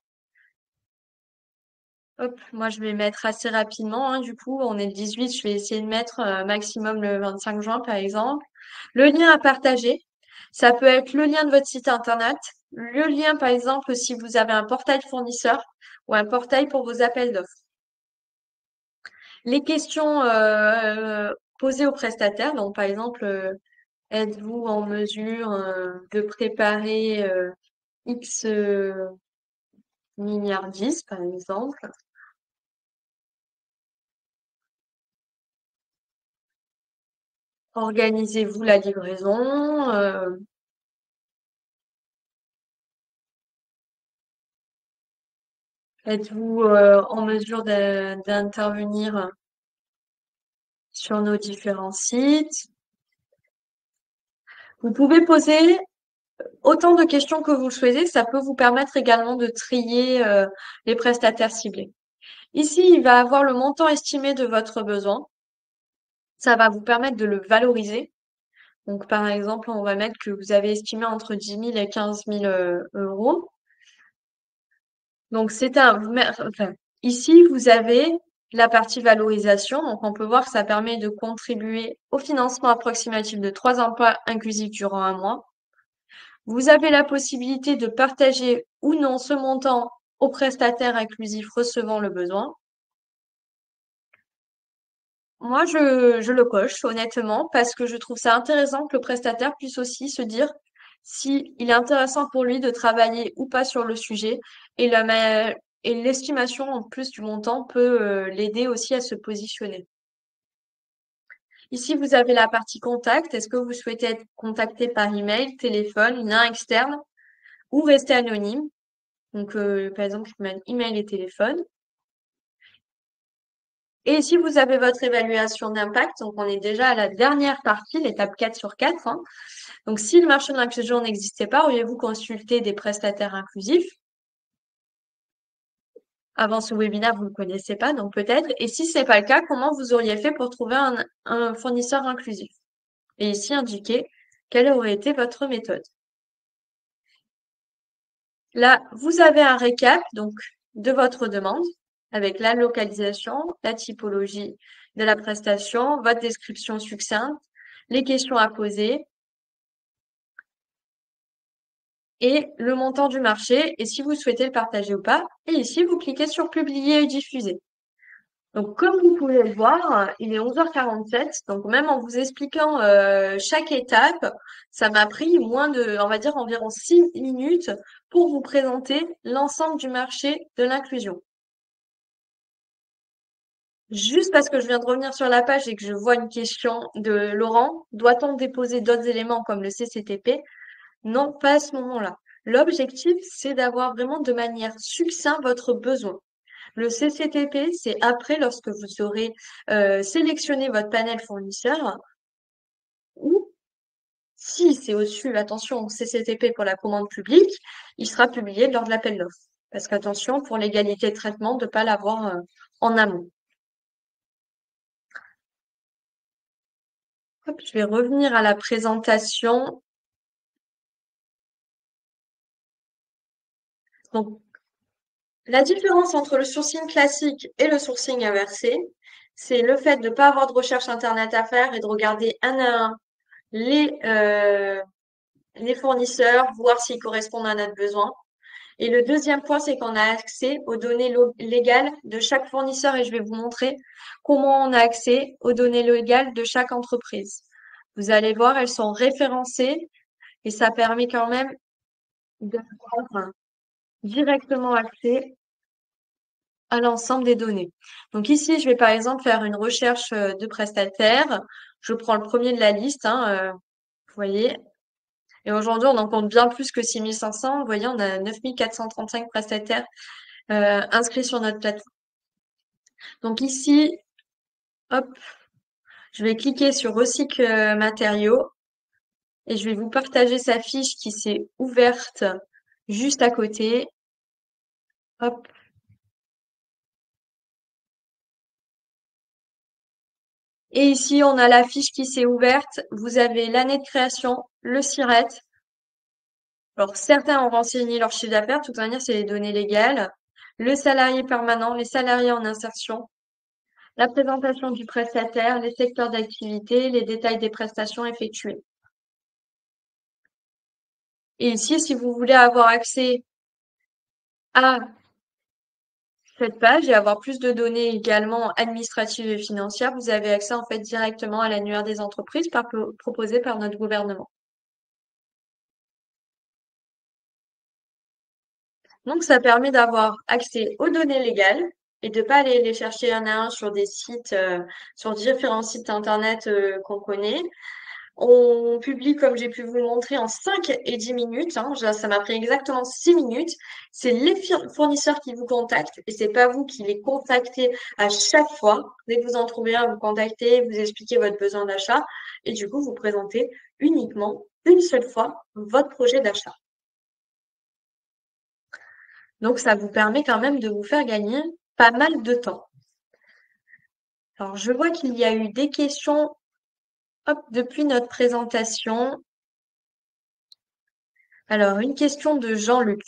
Hop, moi je vais mettre assez rapidement, hein, du coup, on est le 18, je vais essayer de mettre maximum le 25 juin par exemple. Le lien à partager, ça peut être le lien de votre site internet, le lien par exemple si vous avez un portail fournisseur ou un portail pour vos appels d'offres. Les questions posées aux prestataires, donc par exemple, êtes-vous en mesure de préparer X milliardis par exemple? Organisez-vous la livraison? Êtes-vous en mesure d'intervenir sur nos différents sites? Vous pouvez poser autant de questions que vous le souhaitez. Ça peut vous permettre également de trier les prestataires ciblés. Ici, il va avoir le montant estimé de votre besoin. Ça va vous permettre de le valoriser. Donc, par exemple, on va mettre que vous avez estimé entre 10 000 et 15 000 euros. Donc, enfin, ici, vous avez la partie valorisation. Donc, on peut voir que ça permet de contribuer au financement approximatif de 3 emplois inclusifs durant un mois. Vous avez la possibilité de partager ou non ce montant aux prestataires inclusifs recevant le besoin. Moi, je le coche, honnêtement, parce que je trouve ça intéressant que le prestataire puisse aussi se dire si il est intéressant pour lui de travailler ou pas sur le sujet. Et et l'estimation en plus du montant peut l'aider aussi à se positionner. Ici, vous avez la partie contact. Est-ce que vous souhaitez être contacté par email, téléphone, lien externe ou rester anonyme? Donc, par exemple, je mets email et téléphone. Et ici, vous avez votre évaluation d'impact. Donc, on est déjà à la dernière partie, l'étape 4 sur 4, hein. Donc, si le marché de l'inclusion n'existait pas, auriez-vous consulté des prestataires inclusifs? Avant ce webinaire, vous ne le connaissez pas, donc peut-être. Et si ce n'est pas le cas, comment vous auriez fait pour trouver un fournisseur inclusif? Et ici, indiquer quelle aurait été votre méthode. Là, vous avez un récap donc de votre demande avec la localisation, la typologie de la prestation, votre description succincte, les questions à poser et le montant du marché et si vous souhaitez le partager ou pas. Et ici, vous cliquez sur publier et diffuser. Donc, comme vous pouvez le voir, il est 11h47. Donc, même en vous expliquant chaque étape, ça m'a pris moins de, on va dire, environ 6 minutes pour vous présenter l'ensemble du marché de l'inclusion. Juste parce que je viens de revenir sur la page et que je vois une question de Laurent, doit-on déposer d'autres éléments comme le CCTP? Non, pas à ce moment-là. L'objectif, c'est d'avoir vraiment de manière succincte votre besoin. Le CCTP, c'est après, lorsque vous aurez sélectionné votre panel fournisseur, ou si c'est au-dessus, attention, CCTP pour la commande publique, il sera publié lors de l'appel d'offres. Parce qu'attention, pour l'égalité de traitement, de ne pas l'avoir en amont. Hop, je vais revenir à la présentation. Donc, la différence entre le sourcing classique et le sourcing inversé, c'est le fait de ne pas avoir de recherche Internet à faire et de regarder un à un les, euh, les fournisseurs, voir s'ils correspondent à notre besoin. Et le deuxième point, c'est qu'on a accès aux données légales de chaque fournisseur et je vais vous montrer comment on a accès aux données légales de chaque entreprise. Vous allez voir, elles sont référencées et ça permet quand même d'avoir directement accès à l'ensemble des données. Donc ici, je vais par exemple faire une recherche de prestataires. Je prends le premier de la liste, hein, vous voyez. Et aujourd'hui, on en compte bien plus que 6500. Vous voyez, on a 9435 prestataires inscrits sur notre plateforme. Donc ici, hop, je vais cliquer sur Recycle matériaux et je vais vous partager sa fiche qui s'est ouverte juste à côté. Hop. Et ici, on a la fiche qui s'est ouverte. Vous avez l'année de création, le SIRET. Alors, certains ont renseigné leur chiffre d'affaires. De toute manière, c'est les données légales. Le salarié permanent, les salariés en insertion, la présentation du prestataire, les secteurs d'activité, les détails des prestations effectuées. Et ici, si vous voulez avoir accès à cette page et avoir plus de données également administratives et financières, vous avez accès en fait directement à l'annuaire des entreprises proposé par notre gouvernement. Donc, ça permet d'avoir accès aux données légales et de pas aller les chercher un à un sur des sites, sur différents sites internet qu'on connaît. On publie, comme j'ai pu vous le montrer, en 5 et 10 minutes, hein. Ça m'a pris exactement 6 minutes. C'est les fournisseurs qui vous contactent et c'est pas vous qui les contactez à chaque fois. Dès que vous en trouvez un, vous contactez, vous expliquez votre besoin d'achat et du coup, vous présentez uniquement une seule fois votre projet d'achat. Donc, ça vous permet quand même de vous faire gagner pas mal de temps. Alors, je vois qu'il y a eu des questions, hop, depuis notre présentation. Alors, une question de Jean-Luc.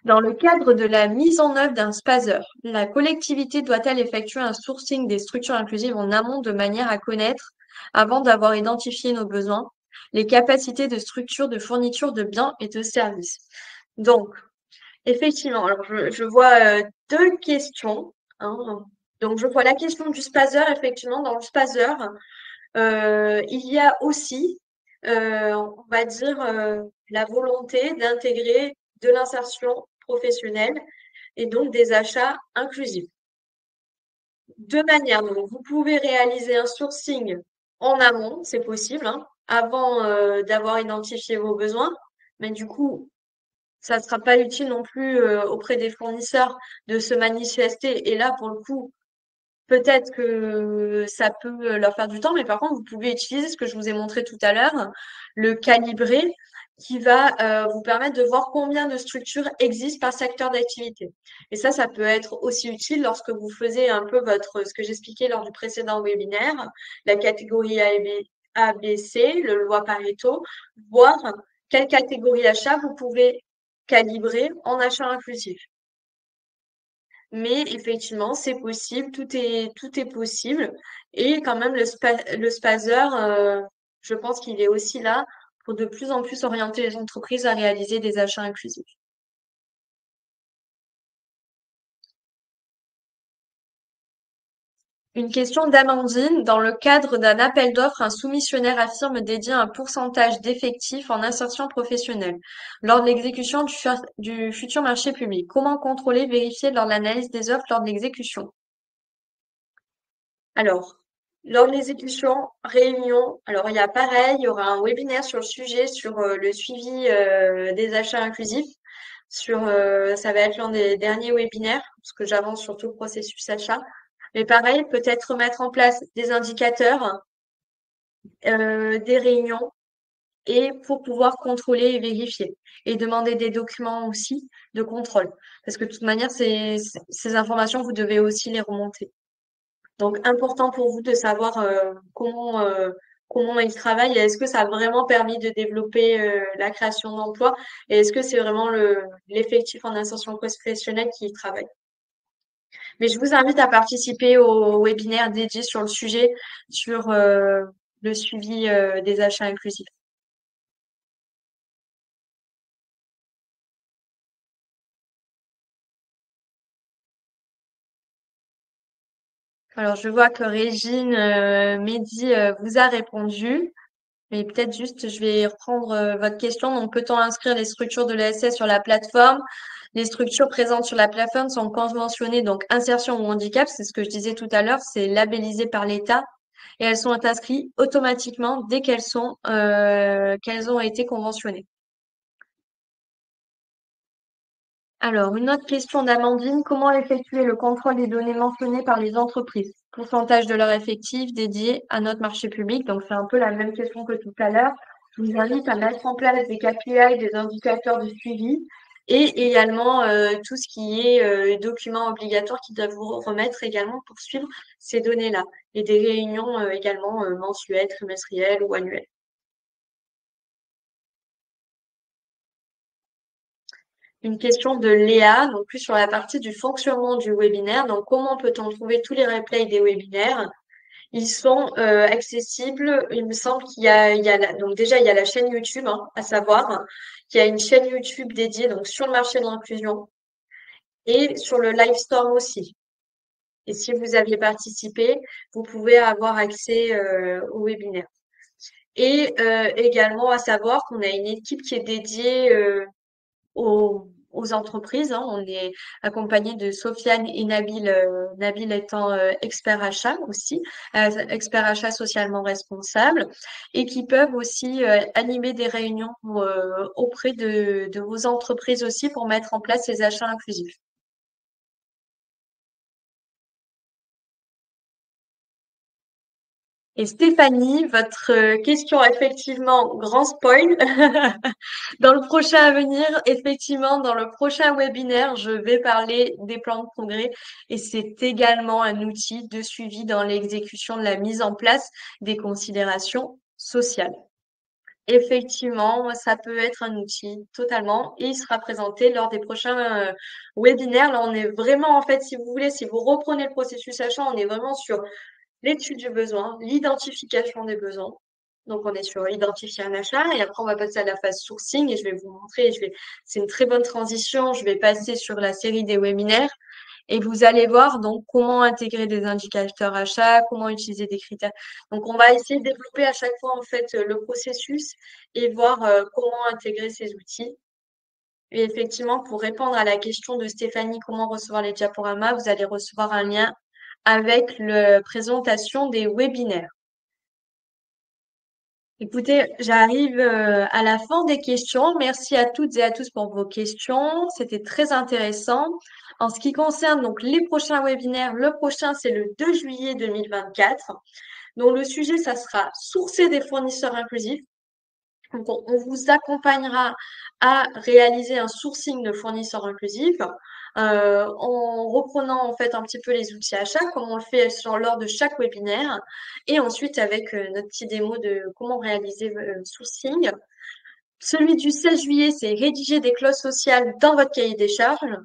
Dans le cadre de la mise en œuvre d'un SPASER, la collectivité doit-elle effectuer un sourcing des structures inclusives en amont de manière à connaître, avant d'avoir identifié nos besoins, les capacités de structure de fourniture de biens et de services? Donc, effectivement, alors je vois deux questions, hein. Donc, je vois la question du spazer, effectivement, dans le spazer, il y a aussi, on va dire, la volonté d'intégrer de l'insertion professionnelle et donc des achats inclusifs. Deux manières, donc vous pouvez réaliser un sourcing en amont, c'est possible, hein, avant d'avoir identifié vos besoins, mais du coup, ça ne sera pas utile non plus auprès des fournisseurs de se manifester. Et là, pour le coup, peut-être que ça peut leur faire du temps, mais par contre, vous pouvez utiliser ce que je vous ai montré tout à l'heure, le calibrer, qui va vous permettre de voir combien de structures existent par secteur d'activité. Et ça peut être aussi utile lorsque vous faisiez un peu ce que j'expliquais lors du précédent webinaire, la catégorie A, B, C, le loi Pareto, voir quelle catégorie d'achat vous pouvez calibrer en achat inclusif. Mais effectivement, c'est possible, tout est possible. Et quand même, le spazer, je pense qu'il est aussi là pour de plus en plus orienter les entreprises à réaliser des achats inclusifs. Une question d'Amandine. Dans le cadre d'un appel d'offres, un soumissionnaire affirme dédier un pourcentage d'effectifs en insertion professionnelle lors de l'exécution du futur marché public. Comment contrôler, vérifier lors de l'analyse des offres lors de l'exécution? Alors, lors de l'exécution, réunion, alors il y a pareil, il y aura un webinaire sur le sujet, sur le suivi des achats inclusifs. Ça va être l'un des derniers webinaires, parce que j'avance sur tout le processus achat. Mais pareil, peut-être mettre en place des indicateurs, des réunions, et pour pouvoir contrôler et vérifier. Et demander des documents aussi de contrôle. Parce que de toute manière, ces informations, vous devez aussi les remonter. Donc, important pour vous de savoir comment ils travaillent et est-ce que ça a vraiment permis de développer la création d'emplois et est-ce que c'est vraiment l'effectif en insertion professionnelle qui y travaille. Mais je vous invite à participer au webinaire dédié sur le sujet, sur le suivi des achats inclusifs. Alors, je vois que Régine Mehdi vous a répondu. Mais peut-être juste, je vais reprendre votre question. Donc, peut-on inscrire les structures de l'ESS sur la plateforme? Les structures présentes sur la plateforme sont conventionnées, donc insertion ou handicap, c'est ce que je disais tout à l'heure, c'est labellisé par l'État et elles sont inscrites automatiquement dès qu'elles ont été conventionnées. Alors, une autre question d'Amandine, comment effectuer le contrôle des données mentionnées par les entreprises? Pourcentage de leur effectif dédié à notre marché public. Donc, c'est un peu la même question que tout à l'heure. Je vous invite à mettre en place des KPI, des indicateurs de suivi et également tout ce qui est documents obligatoires qui doivent vous remettre également pour suivre ces données-là et des réunions également mensuelles, trimestrielles ou annuelles. Une question de Léa, donc plus sur la partie du fonctionnement du webinaire. Donc, comment peut-on trouver tous les replays des webinaires? Ils sont accessibles. Il me semble donc déjà il y a la chaîne YouTube, hein, à savoir qu'il y a une chaîne YouTube dédiée donc sur le marché de l'inclusion et sur le Livestorm aussi. Et si vous aviez participé, vous pouvez avoir accès au webinaire. Et également à savoir qu'on a une équipe qui est dédiée aux entreprises, hein. On est accompagné de Sofiane et Nabil, Nabil étant expert achat aussi, expert achat socialement responsable, et qui peuvent aussi animer des réunions auprès de vos entreprises aussi pour mettre en place ces achats inclusifs. Et Stéphanie, votre question, effectivement, grand spoil. Dans le prochain à venir, effectivement, dans le prochain webinaire, je vais parler des plans de progrès et c'est également un outil de suivi dans l'exécution de la mise en place des considérations sociales. Effectivement, ça peut être un outil totalement et il sera présenté lors des prochains webinaires. Là, on est vraiment, en fait, si vous voulez, si vous reprenez le processus achat, on est vraiment sur l'étude du besoin, l'identification des besoins. Donc, on est sur identifier un achat et après, on va passer à la phase sourcing et je vais vous montrer, c'est une très bonne transition. Je vais passer sur la série des webinaires et vous allez voir donc comment intégrer des indicateurs achats, comment utiliser des critères. Donc, on va essayer de développer à chaque fois, en fait, le processus et voir comment intégrer ces outils. Et effectivement, pour répondre à la question de Stéphanie, comment recevoir les diaporamas, vous allez recevoir un lien avec la présentation des webinaires. Écoutez, j'arrive à la fin des questions. Merci à toutes et à tous pour vos questions. C'était très intéressant. En ce qui concerne donc les prochains webinaires, le prochain c'est le 2 juillet 2024. Donc le sujet, ça sera sourcer des fournisseurs inclusifs. Donc on vous accompagnera à réaliser un sourcing de fournisseurs inclusifs en reprenant en fait un petit peu les outils achats comme on le fait lors de chaque webinaire et ensuite avec notre petit démo de comment réaliser le sourcing. Celui du 16 juillet, c'est rédiger des clauses sociales dans votre cahier des charges.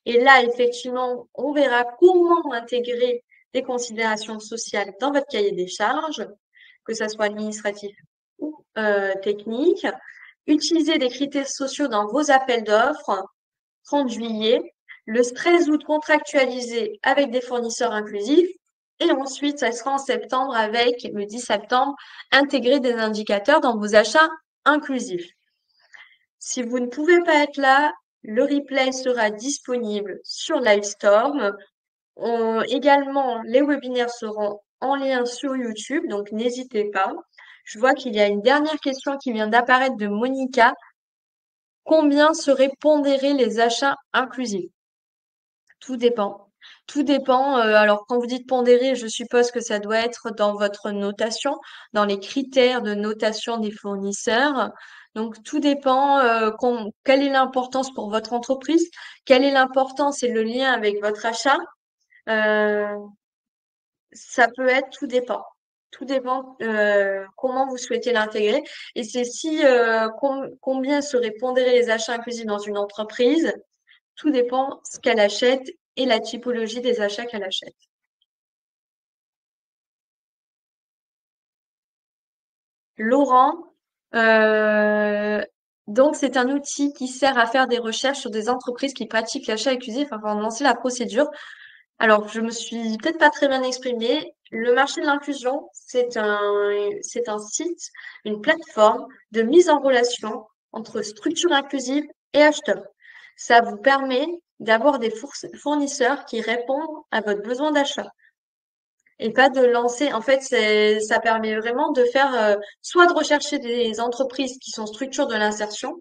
Et là, effectivement, on verra comment intégrer des considérations sociales dans votre cahier des charges, que ça soit administratif ou technique. Utiliser des critères sociaux dans vos appels d'offres, 30 juillet. Le 13 août, contractualiser avec des fournisseurs inclusifs. Et ensuite, ça sera en septembre avec, le 10 septembre, intégrer des indicateurs dans vos achats inclusifs. Si vous ne pouvez pas être là, le replay sera disponible sur Livestorm. Également, les webinaires seront en lien sur YouTube, donc n'hésitez pas. Je vois qu'il y a une dernière question qui vient d'apparaître de Monica. Combien seraient pondérés les achats inclusifs? Tout dépend. Tout dépend. Alors, quand vous dites pondéré, je suppose que ça doit être dans votre notation, dans les critères de notation des fournisseurs. Donc, tout dépend. Quelle est l'importance pour votre entreprise? Quelle est l'importance et le lien avec votre achat? Euh, Ça peut être, tout dépend. Tout dépend comment vous souhaitez l'intégrer. Et c'est si combien seraient pondérés les achats inclusifs dans une entreprise. Tout dépend ce qu'elle achète et la typologie des achats qu'elle achète. Laurent, euh, donc c'est un outil qui sert à faire des recherches sur des entreprises qui pratiquent l'achat inclusif afin de lancer la procédure. Alors, je me suis peut-être pas très bien exprimée. Le marché de l'inclusion, c'est un site, une plateforme de mise en relation entre structures inclusives et acheteurs. Ça vous permet d'avoir des fournisseurs qui répondent à votre besoin d'achat et pas de lancer. En fait, ça permet vraiment de faire, soit de rechercher des entreprises qui sont structures de l'insertion,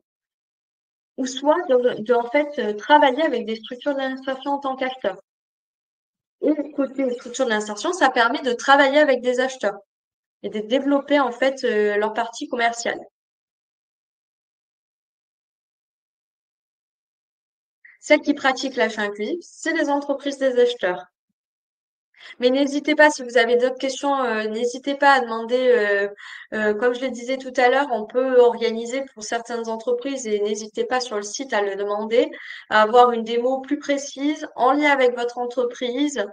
ou soit en fait, travailler avec des structures de l'insertion en tant qu'acteur. Et côté structure de l'insertion, ça permet de travailler avec des acheteurs et de développer en fait leur partie commerciale. Celles qui pratiquent l'achat inclusif, c'est les entreprises des acheteurs. Mais n'hésitez pas, si vous avez d'autres questions, n'hésitez pas à demander. Comme je le disais tout à l'heure, on peut organiser pour certaines entreprises et n'hésitez pas sur le site à le demander, à avoir une démo plus précise en lien avec votre entreprise.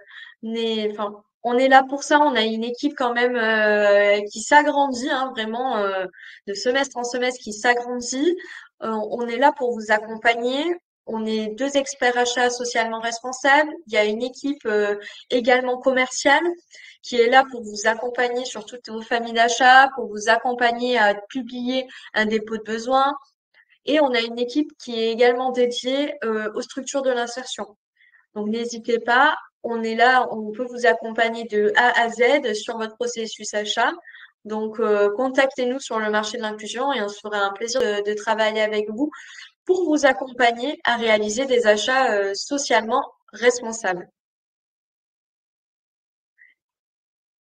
Enfin, on est là pour ça. On a une équipe quand même qui s'agrandit, hein, vraiment de semestre en semestre qui s'agrandit. On est là pour vous accompagner. On est deux experts achats socialement responsables. Il y a une équipe également commerciale qui est là pour vous accompagner sur toutes vos familles d'achat, pour vous accompagner à publier un dépôt de besoin. Et on a une équipe qui est également dédiée aux structures de l'insertion. Donc n'hésitez pas, on est là, on peut vous accompagner de A à Z sur votre processus achat. Donc contactez-nous sur le marché de l'inclusion et on se fera un plaisir de travailler avec vous pour vous accompagner à réaliser des achats socialement responsables.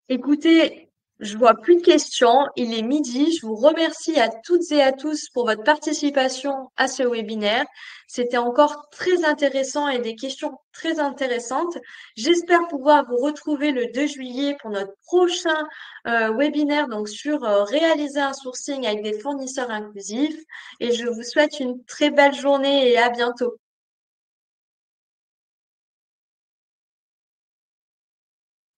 Écoutez, je vois plus de questions. Il est midi. Je vous remercie à toutes et à tous pour votre participation à ce webinaire. C'était encore très intéressant et des questions très intéressantes. J'espère pouvoir vous retrouver le 2 juillet pour notre prochain webinaire, donc sur réaliser un sourcing avec des fournisseurs inclusifs. Et je vous souhaite une très belle journée et à bientôt.